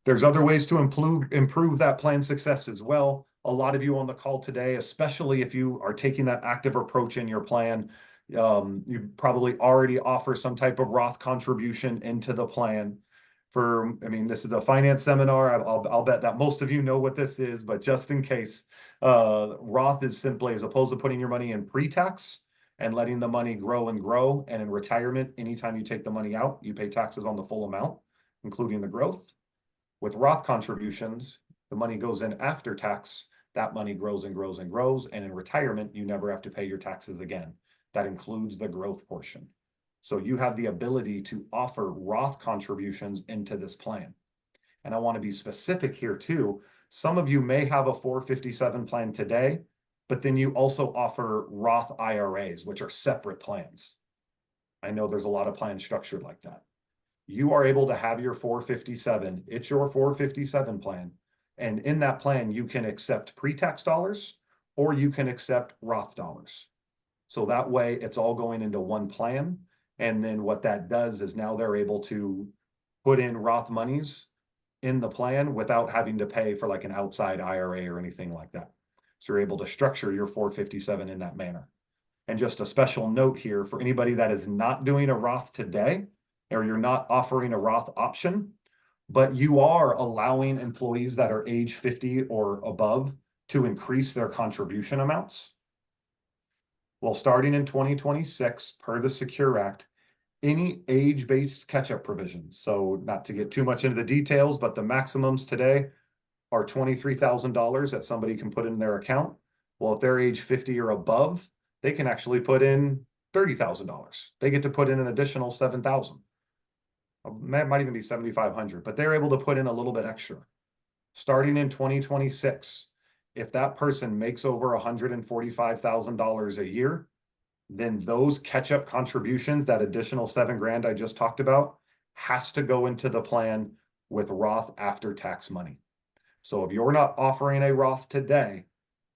There's other ways to improve that plan success as well. A lot of you on the call today, especially if you are taking that active approach in your plan, you probably already offer some type of Roth contribution into the plan. I mean, this is a finance seminar. I'll bet that most of you know what this is, but just in case, Roth is simply, as opposed to putting your money in pre-tax and letting the money grow and grow, and in retirement, anytime you take the money out, you pay taxes on the full amount, including the growth. With Roth contributions, the money goes in after tax, that money grows and grows and grows, and in retirement, you never have to pay your taxes again. That includes the growth portion. So you have the ability to offer Roth contributions into this plan. And I want to be specific here too. Some of you may have a 457 plan today, but then you also offer Roth IRAs, which are separate plans. I know there's a lot of plans structured like that. You are able to have your 457. It's your 457 plan. And in that plan, you can accept pre-tax dollars or you can accept Roth dollars. So that way it's all going into one plan. And then what that does is now they're able to put in Roth monies in the plan without having to pay for like an outside IRA or anything like that. So you're able to structure your 457 in that manner. And just a special note here for anybody that is not doing a Roth today, or you're not offering a Roth option, but you are allowing employees that are age 50 or above to increase their contribution amounts. Well, starting in 2026, per the Secure Act, any age-based catch-up provisions, so not to get too much into the details, but the maximums today are $23,000 that somebody can put in their account. Well, if they're age 50 or above, they can actually put in $30,000. They get to put in an additional $7,000. Might even be $7,500, but they're able to put in a little bit extra. Starting in 2026, if that person makes over $145,000 a year, then those catch-up contributions, that additional $7,000 I just talked about, has to go into the plan with Roth after-tax money. So if you're not offering a Roth today,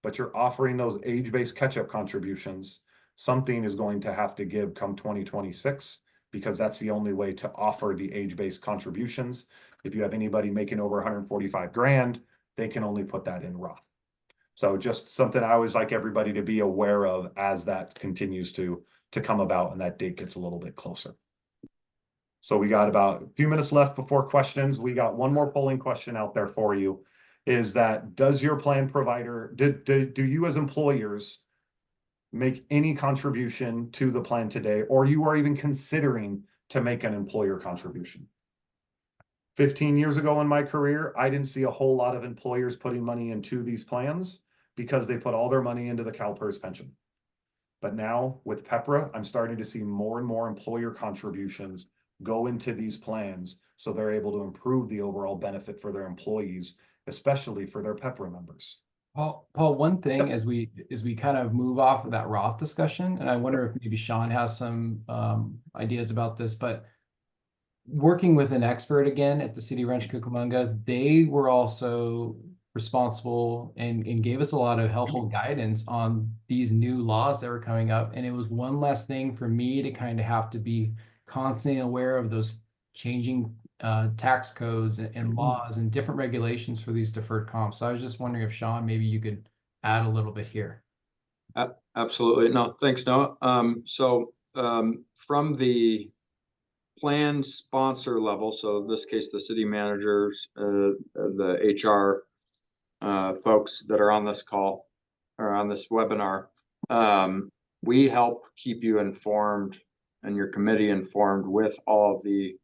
but you're offering those age-based catch-up contributions, something is going to have to give come 2026, because that's the only way to offer the age-based contributions. If you have anybody making over 145 grand, they can only put that in Roth. So just something I always like everybody to be aware of as that continues to come about and that date gets a little bit closer. So we got about a few minutes left before questions. We got one more polling question out there for you. Is that, does your plan provider, do you as employers make any contribution to the plan today, or you are even considering to make an employer contribution? 15 years ago in my career, I didn't see a whole lot of employers putting money into these plans because they put all their money into the CalPERS pension. But now with PEPRA, I'm starting to see more and more employer contributions go into these plans, so they're able to improve the overall benefit for their employees, especially for their PEPRA members. Paul, one thing as we kind of move off of that Roth discussion, and I wonder if maybe Sean has some ideas about this, but working with an expert again at the City Ranch Cucamonga, they were also responsible and gave us a lot of helpful guidance on these new laws that were coming up. And it was one less thing for me to kind of have to be constantly aware of those changing tax codes and laws and different regulations for these deferred comps. So I was just wondering if Sean, maybe you could add a little bit here. Absolutely. No, thanks, Noah. From the plan sponsor level, so in this case, the city managers, the HR folks that are on this call or on this webinar, we help keep you informed and your committee informed with all of the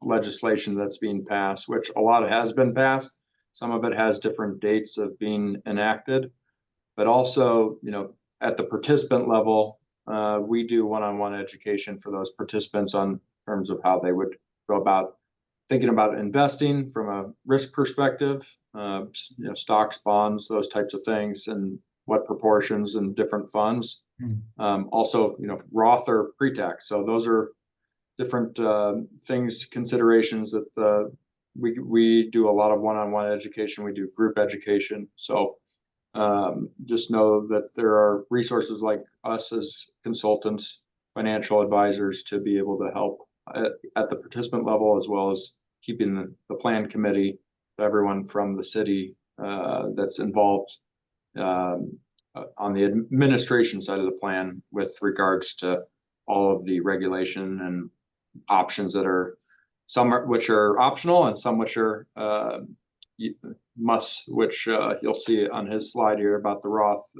legislation that's being passed, which a lot of has been passed. Some of it has different dates of being enacted, but also, you know, at the participant level, we do one-on-one education for those participants on terms of how they would go about thinking about investing from a risk perspective, you know, stocks, bonds, those types of things, and what proportions and different funds. Also, you know, Roth or pre-tax. So those are different things, considerations that we do a lot of one-on-one education. We do group education. So just know that there are resources like us as consultants, financial advisors to be able to help at the participant level, as well as keeping the plan committee, everyone from the city that's involved on the administration side of the plan with regards to all of the regulation and options that are which are optional and some which are must, which you'll see on his slide here about the Roth.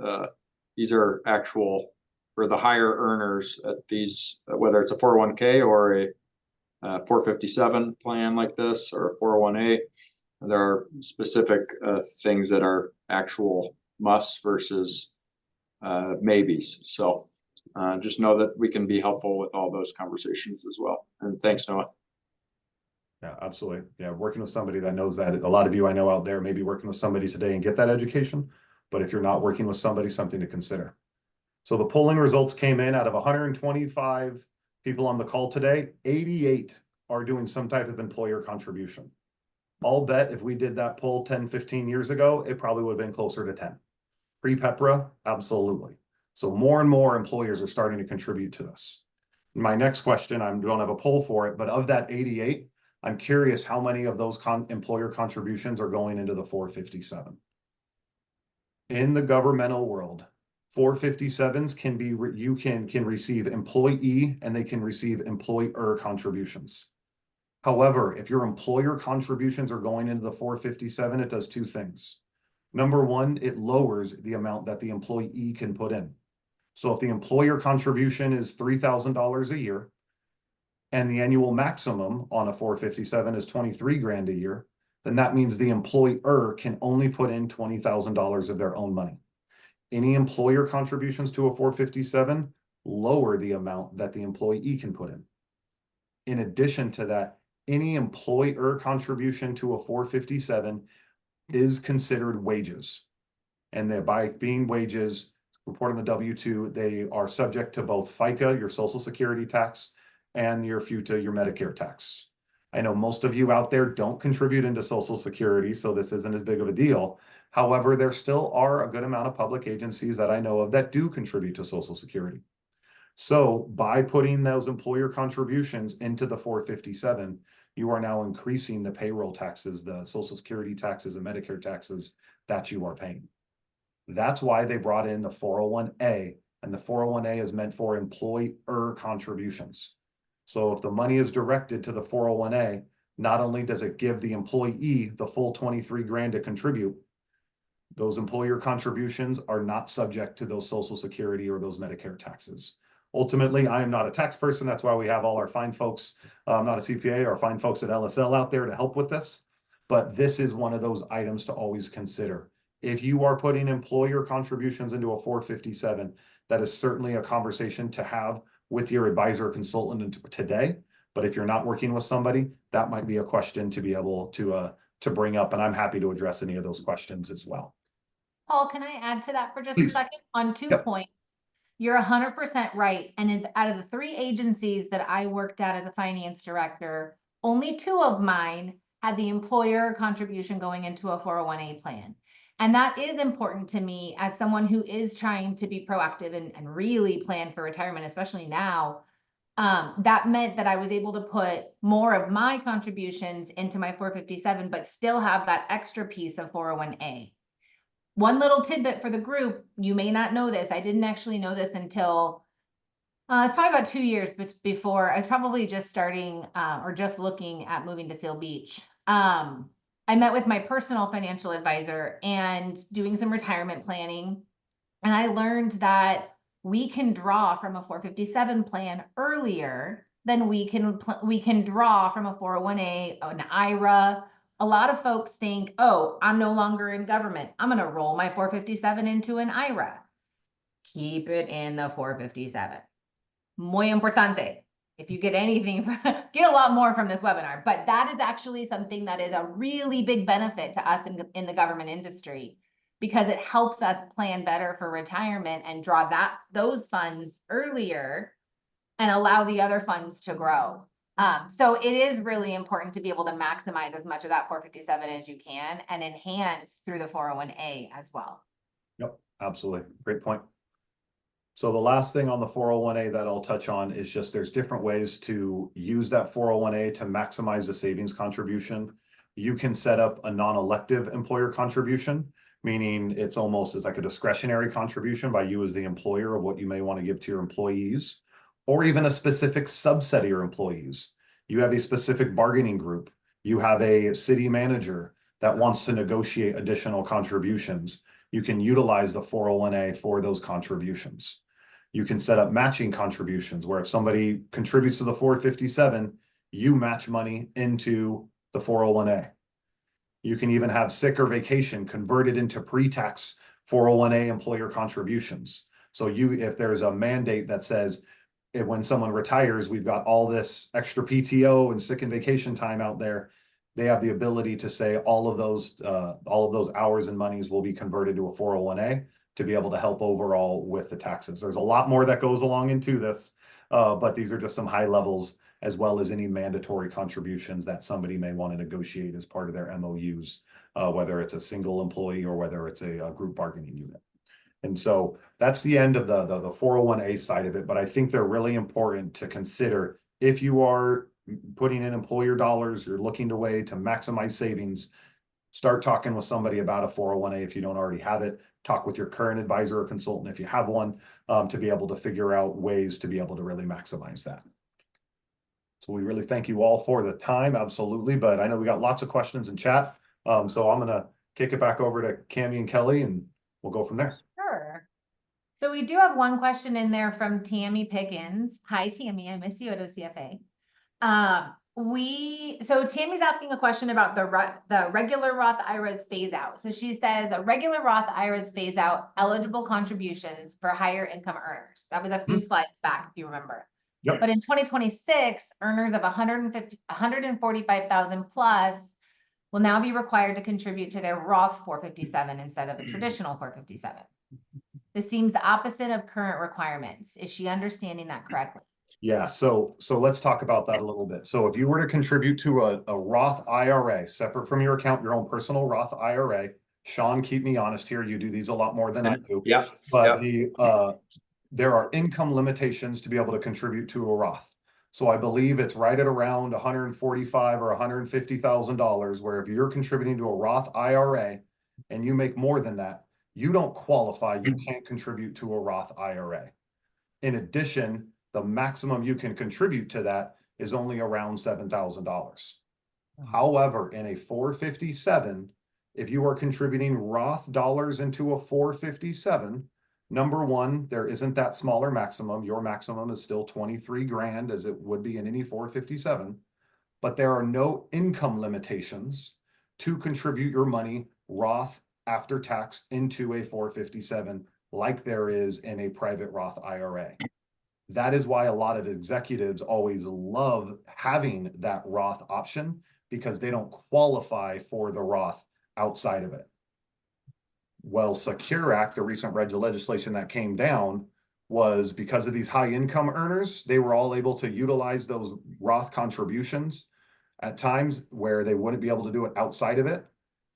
These are actual for the higher earners at these, whether it's a 401k or a 457 plan like this or a 401a. There are specific things that are actual musts versus maybes. So just know that we can be helpful with all those conversations as well. And thanks, Noah. Yeah, absolutely. Yeah, working with somebody that knows that. A lot of you I know out there may be working with somebody today and get that education, but if you're not working with somebody, something to consider. So the polling results came in out of 125 people on the call today, 88 are doing some type of employer contribution. I'll bet if we did that poll 10, 15 years ago, it probably would have been closer to 10. Pre-PEPRA, absolutely. So more and more employers are starting to contribute to this. My next question, I don't have a poll for it, but of that 88, I'm curious how many of those employer contributions are going into the 457. In the governmental world, 457s can be, you can receive employee and they can receive employer contributions. However, if your employer contributions are going into the 457, it does two things. Number one, it lowers the amount that the employee can put in. So if the employer contribution is $3,000 a year, and the annual maximum on a 457 is 23 grand a year, then that means the employer can only put in $20,000 of their own money. Any employer contributions to a 457 lower the amount that the employee can put in. In addition to that, any employer contribution to a 457 is considered wages. And by being wages, report on the W-2, they are subject to both FICA, your Social Security tax, and your FUTA, your Medicare tax. I know most of you out there don't contribute into Social Security, so this isn't as big of a deal. However, there still are a good amount of public agencies that I know of that do contribute to Social Security. So by putting those employer contributions into the 457, you are now increasing the payroll taxes, the Social Security taxes and Medicare taxes that you are paying. That's why they brought in the 401a, and the 401a is meant for employer contributions. So if the money is directed to the 401a, not only does it give the employee the full 23 grand to contribute, those employer contributions are not subject to those Social Security or those Medicare taxes. Ultimately, I am not a tax person. That's why we have all our fine folks, I'm not a CPA, our fine folks at LSL out there to help with this. But this is one of those items to always consider. If you are putting employer contributions into a 457, that is certainly a conversation to have with your advisor or consultant today. But if you're not working with somebody, that might be a question to be able to bring up. And I'm happy to address any of those questions as well. Paul, can I add to that for just Please. a second on 2 Yep. points? You're 100% right. And out of the 3 agencies that I worked at as a finance director, only 2 of mine had the employer contribution going into a 401a plan. And that is important to me as someone who is trying to be proactive and really plan for retirement, especially now. That meant that I was able to put more of my contributions into my 457, but still have that extra piece of 401a. One little tidbit for the group, you may not know this. I didn't actually know this until it's probably about 2 years before I was probably just starting or just looking at moving to Seal Beach. I met with my personal financial advisor and doing some retirement planning. And I learned that we can draw from a 457 plan earlier than we can draw from a 401a, an IRA. A lot of folks think, oh, I'm no longer in government, I'm going to roll my 457 into an IRA. Keep it in the 457. Muy importante. If you get anything, get a lot more from this webinar, but that is actually something that is a really big benefit to us in the government industry, because it helps us plan better for retirement and draw those funds earlier and allow the other funds to grow. So it is really important to be able to maximize as much of that 457 as you can and enhance through the 401a as well. Yep, absolutely. Great point. So the last thing on the 401A that I'll touch on is just there's different ways to use that 401A to maximize the savings contribution. You can set up a non-elective employer contribution, meaning it's like a discretionary contribution by you as the employer of what you may want to give to your employees, or even a specific subset of your employees. You have a specific bargaining group. You have a city manager that wants to negotiate additional contributions. You can utilize the 401A for those contributions. You can set up matching contributions where if somebody contributes to the 457, you match money into the 401A. You can even have sick or vacation converted into pre-tax 401A employer contributions. So if there's a mandate that says when someone retires, we've got all this extra PTO and sick and vacation time out there, they have the ability to say all of those hours and monies will be converted to a 401A to be able to help overall with the taxes. There's a lot more that goes along into this, but these are just some high levels, as well as any mandatory contributions that somebody may want to negotiate as part of their MOUs, whether it's a single employee or whether it's a group bargaining unit. And so that's the end of the 401A side of it. But I think they're really important to consider if you are putting in employer dollars, you're looking to way to maximize savings, start talking with somebody about a 401A if you don't already have it. Talk with your current advisor or consultant if you have one, to be able to figure out ways to be able to really maximize that. So we really thank you all for the time, absolutely. But I know we got lots of questions in chat. So I'm gonna kick it back over to Cammie and Kelly and we'll go from there. Sure. So we do have one question in there from Tammy Pickens. Hi, Tammy. I miss you at OCFA. So Tammy's asking a question about the regular Roth IRAs phase out. So she says a regular Roth IRAs phase out eligible contributions for higher income earners. That was a few slides back, if you remember. Yep. But in 2026, earners of 145,000 plus will now be required to contribute to their Roth 457 instead of a traditional 457. This seems the opposite of current requirements. Is she understanding that correctly? Yeah, so let's talk about that a little bit. So if you were to contribute to a Roth IRA, separate from your account, your own personal Roth IRA, Sean, keep me honest here, you do these a lot more than I do. Yeah. But there are income limitations to be able to contribute to a Roth. So I believe it's right at around $145,000 or $150,000, where if you're contributing to a Roth IRA and you make more than that, you don't qualify, you can't contribute to a Roth IRA. In addition, the maximum you can contribute to that is only around $7,000. However, in a 457, if you are contributing Roth dollars into a 457, number one, there isn't that smaller maximum. Your maximum is still 23 grand as it would be in any 457, but there are no income limitations to contribute your money Roth after tax into a 457 like there is in a private Roth IRA. That is why a lot of executives always love having that Roth option, because they don't qualify for the Roth outside of it. Well, Secure Act, the recent legislation that came down, was because of these high income earners, they were all able to utilize those Roth contributions at times where they wouldn't be able to do it outside of it.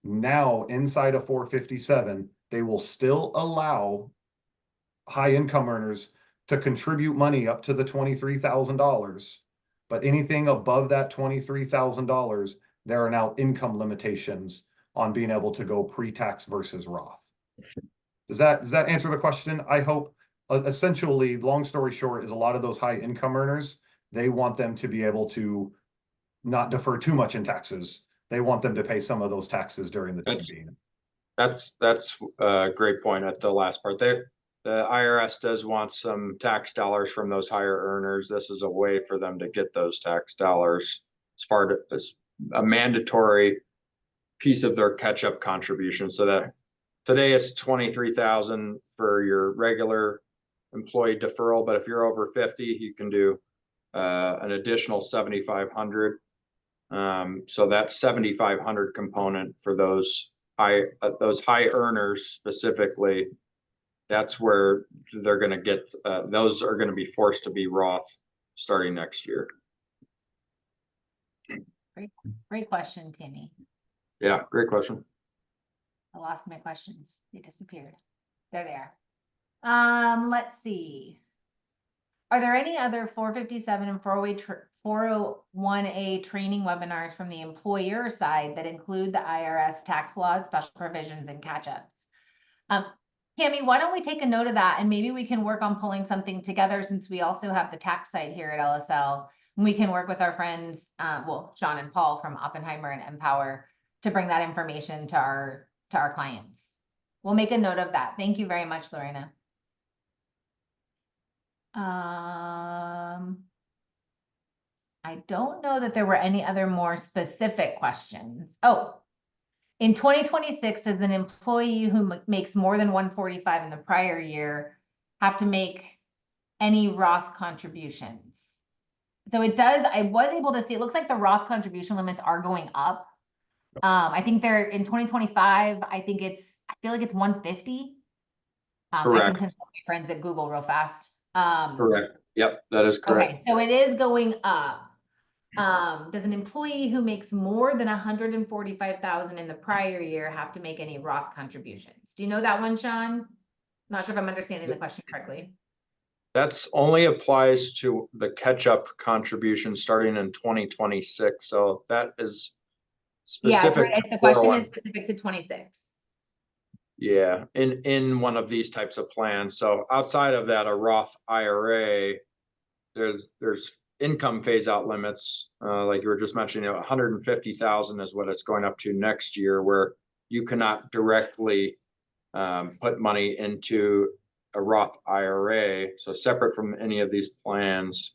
Now, inside of 457, they will still allow high income earners to contribute money up to the $23,000, but anything above that $23,000, there are now income limitations on being able to go pre-tax versus Roth. Does that answer the question? I hope. Essentially, long story short, is a lot of those high income earners, they want them to be able to not defer too much in taxes. They want them to pay some of those taxes during the time being. That's a great point at the last part there. The IRS does want some tax dollars from those higher earners. This is a way for them to get those tax dollars as far as a mandatory piece of their catch-up contribution. So that today it's 23,000 for your regular employee deferral, but if you're over 50, you can do an additional 7,500. So that 7,500 component for those high earners specifically, that's where they're going to get, those are going to be forced to be Roth starting next year. Great question, Timmy. Yeah, great question. I lost my questions. They disappeared. There they are. Let's see. Are there any other 457 and 401A training webinars from the employer side that include the IRS tax laws, special provisions, and catch-ups? Cami, why don't we take a note of that, and maybe we can work on pulling something together, since we also have the tax side here at LSL. And we can work with our friends, well, Sean and Paul from Oppenheimer and Empower, to bring that information to our clients. We'll make a note of that. Thank you very much, Lorena. I don't know that there were any other more specific questions. Oh, in 2026, does an employee who makes more than 145 in the prior year have to make any Roth contributions? So it does. I was able to see, it looks like the Roth contribution limits are going up. I think they're in 2025. I feel like it's 150. I Correct. can consult my friends at Google real fast. Correct. Yep, that is correct. Okay, so it is going up. Does an employee who makes more than 145,000 in the prior year have to make any Roth contributions? Do you know that one, Sean? Not sure if I'm understanding the question correctly. That's only applies to the catch-up contribution starting in 2026. So that is specific. Yeah, the question is specific to 26. Yeah, in one of these types of plans. So outside of that, a Roth IRA, there's income phase out limits, like you were just mentioning, 150,000 is what it's going up to next year, where you cannot directly put money into a Roth IRA, so separate from any of these plans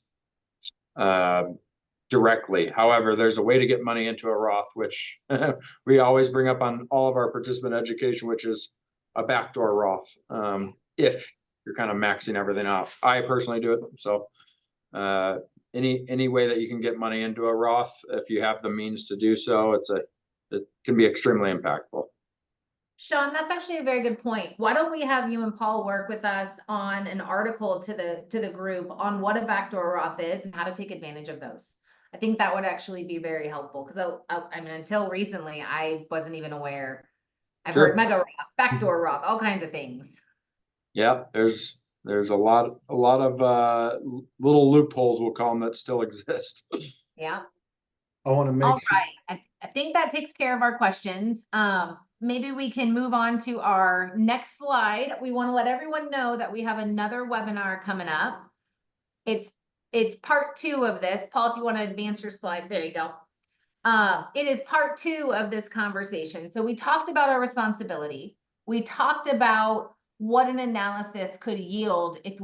directly. However, there's a way to get money into a Roth, which we always bring up on all of our participant education, which is a backdoor Roth, if you're kind of maxing everything out. I personally do it. So any way that you can get money into a Roth, if you have the means to do so, it can be extremely impactful. Sean, that's actually a very good point. Why don't we have you and Paul work with us on an article to the group on what a backdoor Roth is and how to take advantage of those? I think that would actually be very helpful, because I mean, until recently, I wasn't even aware. I've heard mega Roth, backdoor Roth, all kinds of things. Yeah, there's a lot of little loopholes, we'll call them, that still exist. Yeah. I want to make All sure. right. I think that takes care of our questions. Maybe we can move on to our next slide. We want to let everyone know that we have another webinar coming up. It's part 2 of this. Paul, if you want to advance your slide, there you go. It is part 2 of this conversation. So we talked about our responsibility. We talked about what an analysis could yield if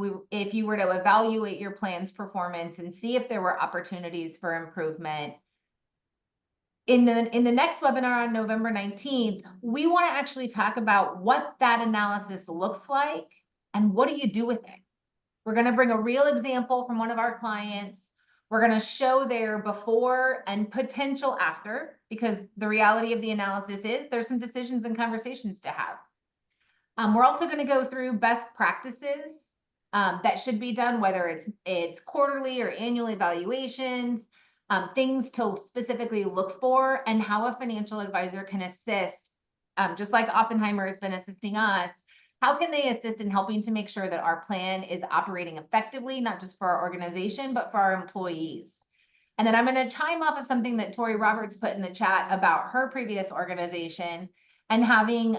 you were to evaluate your plan's performance and see if there were opportunities for improvement. In the next webinar on November 19th, we want to actually talk about what that analysis looks like and what do you do with it. We're going to bring a real example from one of our clients. We're going to show their before and potential after, because the reality of the analysis is there's some decisions and conversations to have. We're also going to go through best practices that should be done, whether it's quarterly or annual evaluations, things to specifically look for, and how a financial advisor can assist, just like Oppenheimer has been assisting us. How can they assist in helping to make sure that our plan is operating effectively, not just for our organization, but for our employees? And then I'm going to chime off of something that Tori Roberts put in the chat about her previous organization and having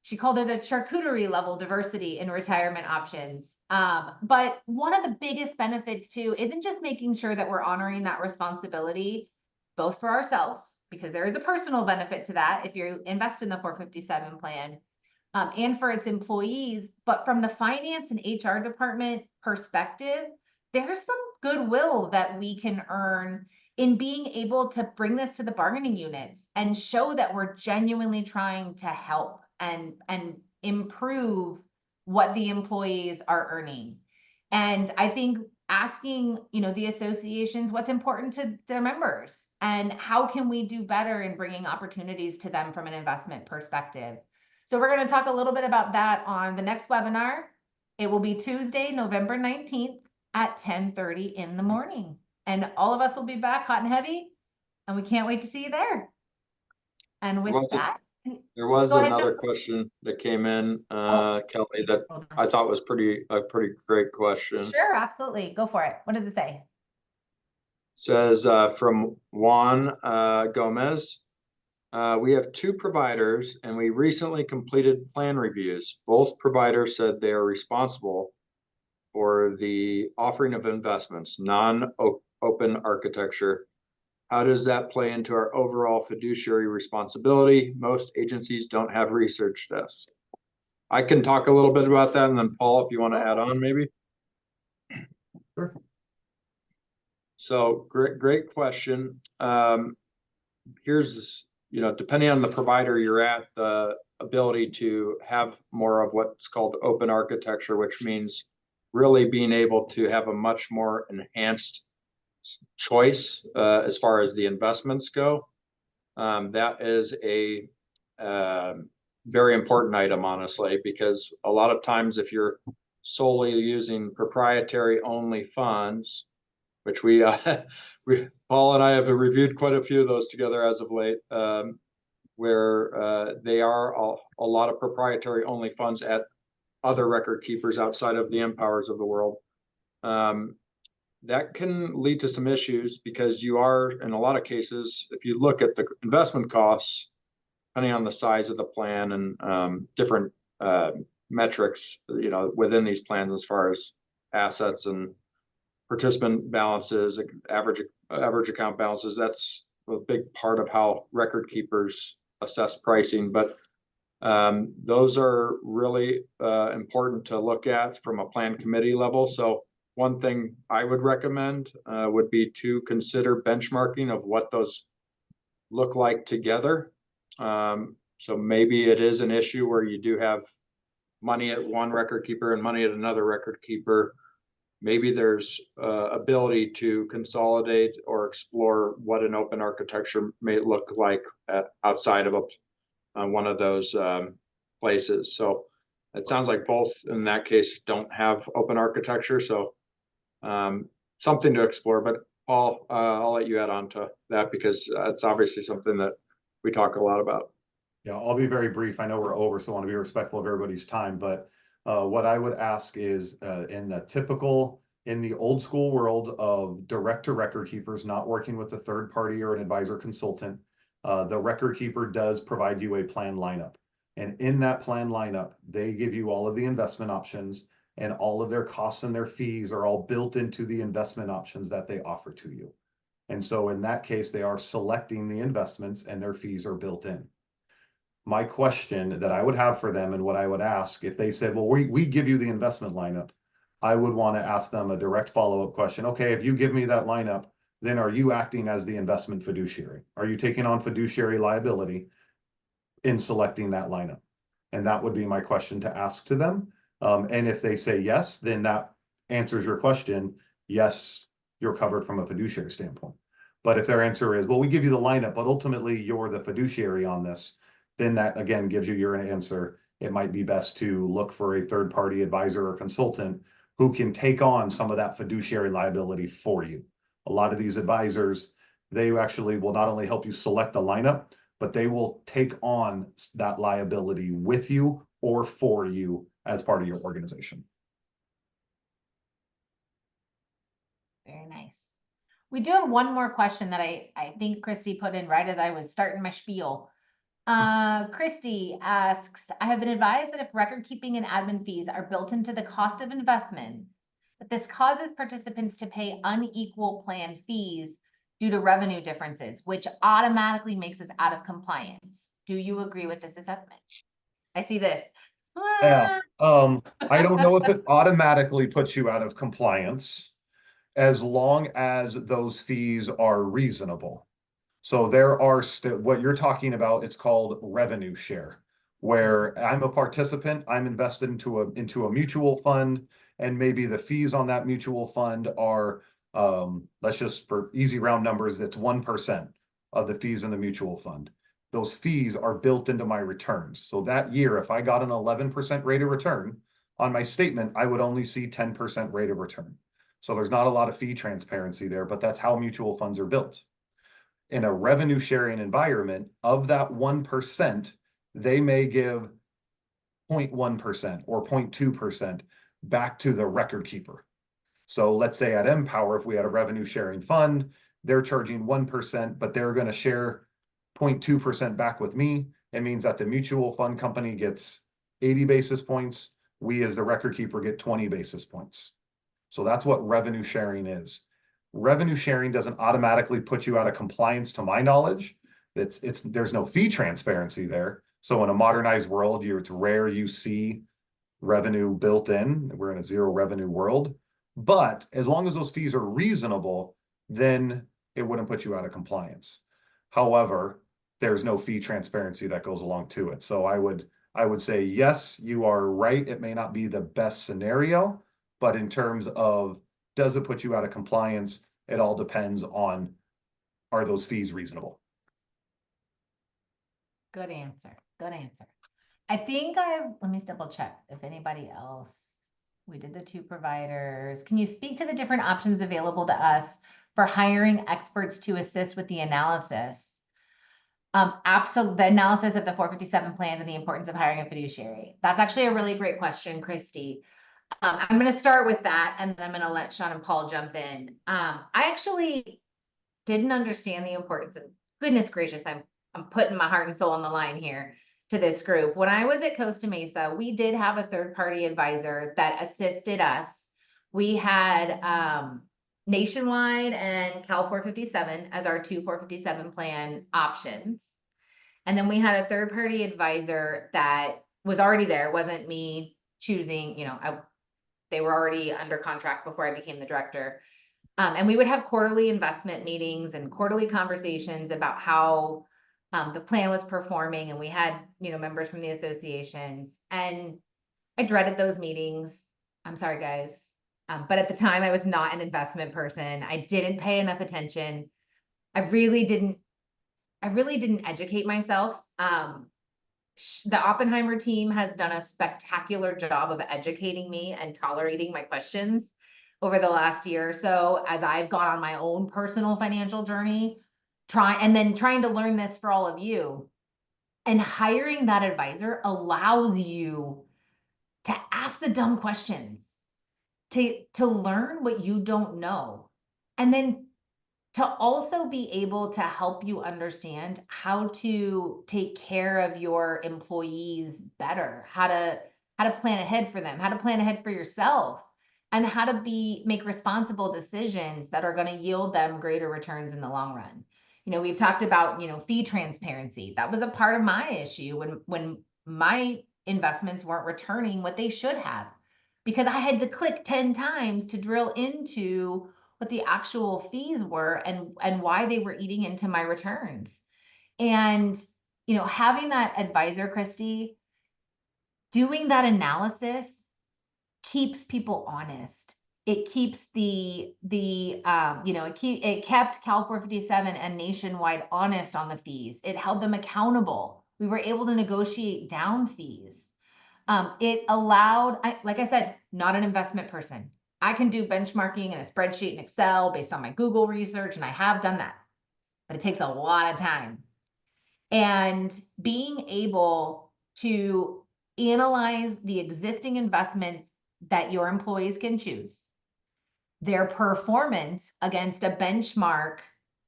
she called it a charcuterie level diversity in retirement options. But one of the biggest benefits too isn't just making sure that we're honoring that responsibility, both for ourselves, because there is a personal benefit to that if you invest in the 457 plan, and for its employees, but from the finance and HR department perspective, there's some goodwill that we can earn in being able to bring this to the bargaining units and show that we're genuinely trying to help and improve what the employees are earning. And I think asking, the associations what's important to their members and how can we do better in bringing opportunities to them from an investment perspective. So we're going to talk a little bit about that on the next webinar. It will be Tuesday, November 19th at 10:30 in the morning. And all of us will be back hot and heavy, and we can't wait to see you there. And with that, There was Go ahead, another John. question that came in, Oh. Kelly, that Hold on. I thought was a pretty great question. Sure, absolutely. Go for it. What does it say? Says from Juan Gomez. We have two providers and we recently completed plan reviews. Both providers said they are responsible for the offering of investments, non-open architecture. How does that play into our overall fiduciary responsibility? Most agencies don't have research desks. I can talk a little bit about that, and then Paul, if you want to add on, maybe. Sure. So great question. Here's, depending on the provider you're at, the ability to have more of what's called open architecture, which means really being able to have a much more enhanced choice as far as the investments go. That is a very important item, honestly, because a lot of times if you're solely using proprietary only funds, which we Paul and I have reviewed quite a few of those together as of late, where they are a lot of proprietary only funds at other record keepers outside of the Empowers of the world. That can lead to some issues because you are, in a lot of cases, if you look at the investment costs, depending on the size of the plan and different metrics, within these plans as far as assets and participant balances, average account balances, that's a big part of how record keepers assess pricing. But those are really important to look at from a plan committee level. So one thing I would recommend would be to consider benchmarking of what those look like together. So maybe it is an issue where you do have money at one record keeper and money at another record keeper. Maybe there's ability to consolidate or explore what an open architecture may look like outside of one of those places. So it sounds like both in that case don't have open architecture. So something to explore. But Paul, I'll let you add on to that because it's obviously something that we talk a lot about. Yeah, I'll be very brief. I know we're over, so I want to be respectful of everybody's time. But what I would ask is in the old school world of direct to record keepers, not working with a third party or an advisor consultant, the record keeper does provide you a plan lineup. And in that plan lineup, they give you all of the investment options, and all of their costs and their fees are all built into the investment options that they offer to you. And so in that case, they are selecting the investments and their fees are built in. My question that I would have for them and what I would ask if they said, well, we give you the investment lineup, I would want to ask them a direct follow-up question. Okay, if you give me that lineup, then are you acting as the investment fiduciary? Are you taking on fiduciary liability in selecting that lineup? And that would be my question to ask to them. And if they say yes, then that answers your question. Yes, you're covered from a fiduciary standpoint. But if their answer is, well, we give you the lineup, but ultimately you're the fiduciary on this, then that again gives you your answer. It might be best to look for a third-party advisor or consultant who can take on some of that fiduciary liability for you. A lot of these advisors, they actually will not only help you select the lineup, but they will take on that liability with you or for you as part of your organization. Very nice. We do have one more question that I think Christy put in right as I was starting my spiel. Christy asks, I have been advised that if record keeping and admin fees are built into the cost of investments, that this causes participants to pay unequal plan fees due to revenue differences, which automatically makes us out of compliance. Do you agree with this assessment? I see this. Yeah. I don't know if it automatically puts you out of compliance as long as those fees are reasonable. So there are what you're talking about, it's called revenue share, where I'm a participant, I'm invested into a mutual fund, and maybe the fees on that mutual fund are, let's just for easy round numbers, that's 1% of the fees in the mutual fund. Those fees are built into my returns. So that year, if I got an 11% rate of return on my statement, I would only see 10% rate of return. So there's not a lot of fee transparency there, but that's how mutual funds are built. In a revenue sharing environment, of that 1%, they may give 0.1% or 0.2% back to the record keeper. So let's say at Empower, if we had a revenue sharing fund, they're charging 1%, but they're going to share 0.2% back with me. It means that the mutual fund company gets 80 basis points. We as the record keeper get 20 basis points. So that's what revenue sharing is. Revenue sharing doesn't automatically put you out of compliance, to my knowledge. There's no fee transparency there. So in a modernized world, it's rare you see revenue built in. We're in a zero revenue world. But as long as those fees are reasonable, then it wouldn't put you out of compliance. However, there's no fee transparency that goes along to it. So I would say, yes, you are right. It may not be the best scenario, but in terms of does it put you out of compliance, it all depends on, are those fees reasonable? Good answer. Good answer. I think let me double check if anybody else. We did the 2 providers. Can you speak to the different options available to us for hiring experts to assist with the analysis? Absolutely, the analysis of the 457 plans and the importance of hiring a fiduciary. That's actually a really great question, Christy. I'm going to start with that, and then I'm going to let Sean and Paul jump in. I actually didn't understand the importance of, goodness gracious, I'm putting my heart and soul on the line here to this group. When I was at Costa Mesa, we did have a third-party advisor that assisted us. We had Nationwide and Cal 457 as our 2 457 plan options. And then we had a third-party advisor that was already there. It wasn't me choosing, they were already under contract before I became the director. And we would have quarterly investment meetings and quarterly conversations about how the plan was performing. And we had, members from the associations, and I dreaded those meetings. I'm sorry, guys. But at the time I was not an investment person. I didn't pay enough attention. I really didn't educate myself. The Oppenheimer team has done a spectacular job of educating me and tolerating my questions over the last year or so, as I've gone on my own personal financial journey, trying to learn this for all of you. And hiring that advisor allows you to ask the dumb questions, to learn what you don't know, and then to also be able to help you understand how to take care of your employees better, how to plan ahead for them, how to plan ahead for yourself, and how to make responsible decisions that are going to yield them greater returns in the long run. We've talked about, fee transparency. That was a part of my issue when my investments weren't returning what they should have, because I had to click 10 times to drill into what the actual fees were and why they were eating into my returns. And, having that advisor, Christy, doing that analysis keeps people honest. It keeps it kept Cal 457 and Nationwide honest on the fees. It held them accountable. We were able to negotiate down fees. It allowed, like I said, not an investment person. I can do benchmarking in a spreadsheet in Excel based on my Google research, and I have done that, but it takes a lot of time. And being able to analyze the existing investments that your employees can choose, their performance against a benchmark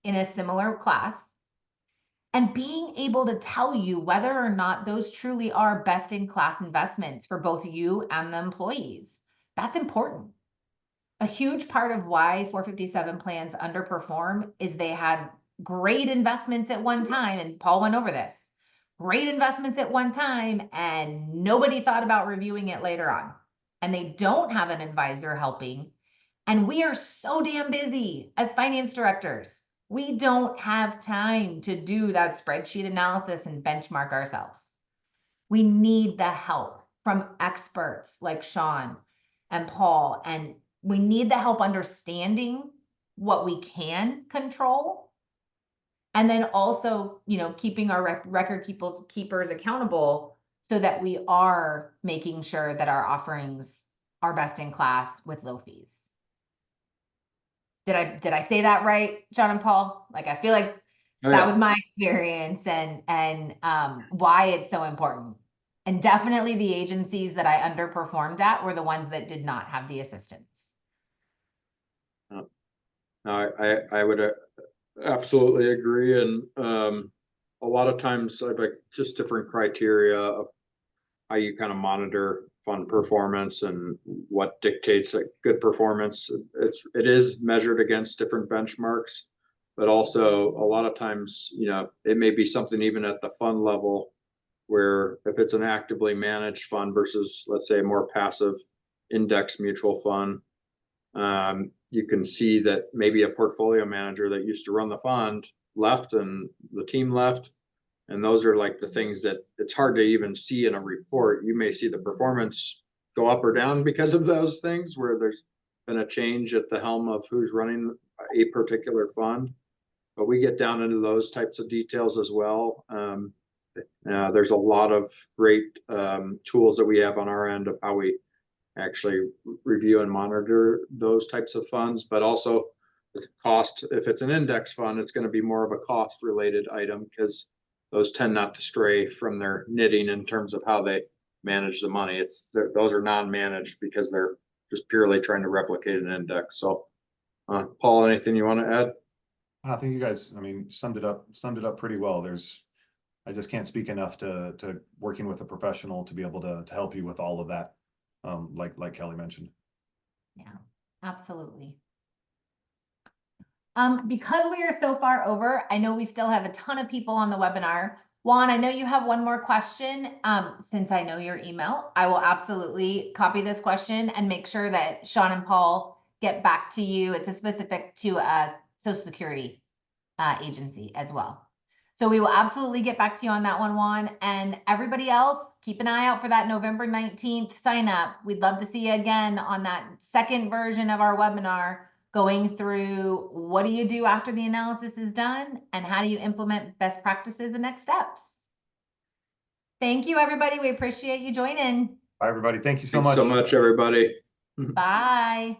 in a similar class, and being able to tell you whether or not those truly are best-in-class investments for both you and the employees. That's important. A huge part of why 457 plans underperform is they had great investments at one time, and Paul went over this. Great investments at one time, and nobody thought about reviewing it later on. And they don't have an advisor helping. And we are so damn busy as finance directors. We don't have time to do that spreadsheet analysis and benchmark ourselves. We need the help from experts like Sean and Paul, and we need the help understanding what we can control, and then also, keeping our record keepers accountable so that we are making sure that our offerings are best in class with low fees. Did I say that right, Sean and Paul? I feel like Oh, That yeah. was my experience and why it's so important. And definitely the agencies that I underperformed at were the ones that did not have the assistance. No, I would absolutely agree. And a lot of times I like just different criteria of how you kind of monitor fund performance and what dictates a good performance. It is measured against different benchmarks, but also a lot of times, it may be something even at the fund level where if it's an actively managed fund versus, let's say, a more passive index mutual fund, you can see that maybe a portfolio manager that used to run the fund left and the team left. And those are like the things that it's hard to even see in a report. You may see the performance go up or down because of those things where there's been a change at the helm of who's running a particular fund. But we get down into those types of details as well. There's a lot of great tools that we have on our end of how we actually review and monitor those types of funds, but also the cost. If it's an index fund, it's going to be more of a cost related item because those tend not to stray from their knitting in terms of how they manage the money. Those are non-managed because they're just purely trying to replicate an index. So, Paul, anything you want to add? I think you guys, summed it up pretty well. I just can't speak enough to working with a professional to be able to help you with all of that. Like Kelly mentioned. Yeah, absolutely. Because we are so far over, I know we still have a ton of people on the webinar. Juan, I know you have one more question. Since I know your email, I will absolutely copy this question and make sure that Sean and Paul get back to you. It's a specific to a Social Security agency as well. So we will absolutely get back to you on that one, Juan. And everybody else, keep an eye out for that November 19th sign up. We'd love to see you again on that second version of our webinar, going through what do you do after the analysis is done and how do you implement best practices and next steps. Thank you, everybody. We appreciate you joining. Bye, everybody. Thank you so Thanks much. so much, everybody. Bye.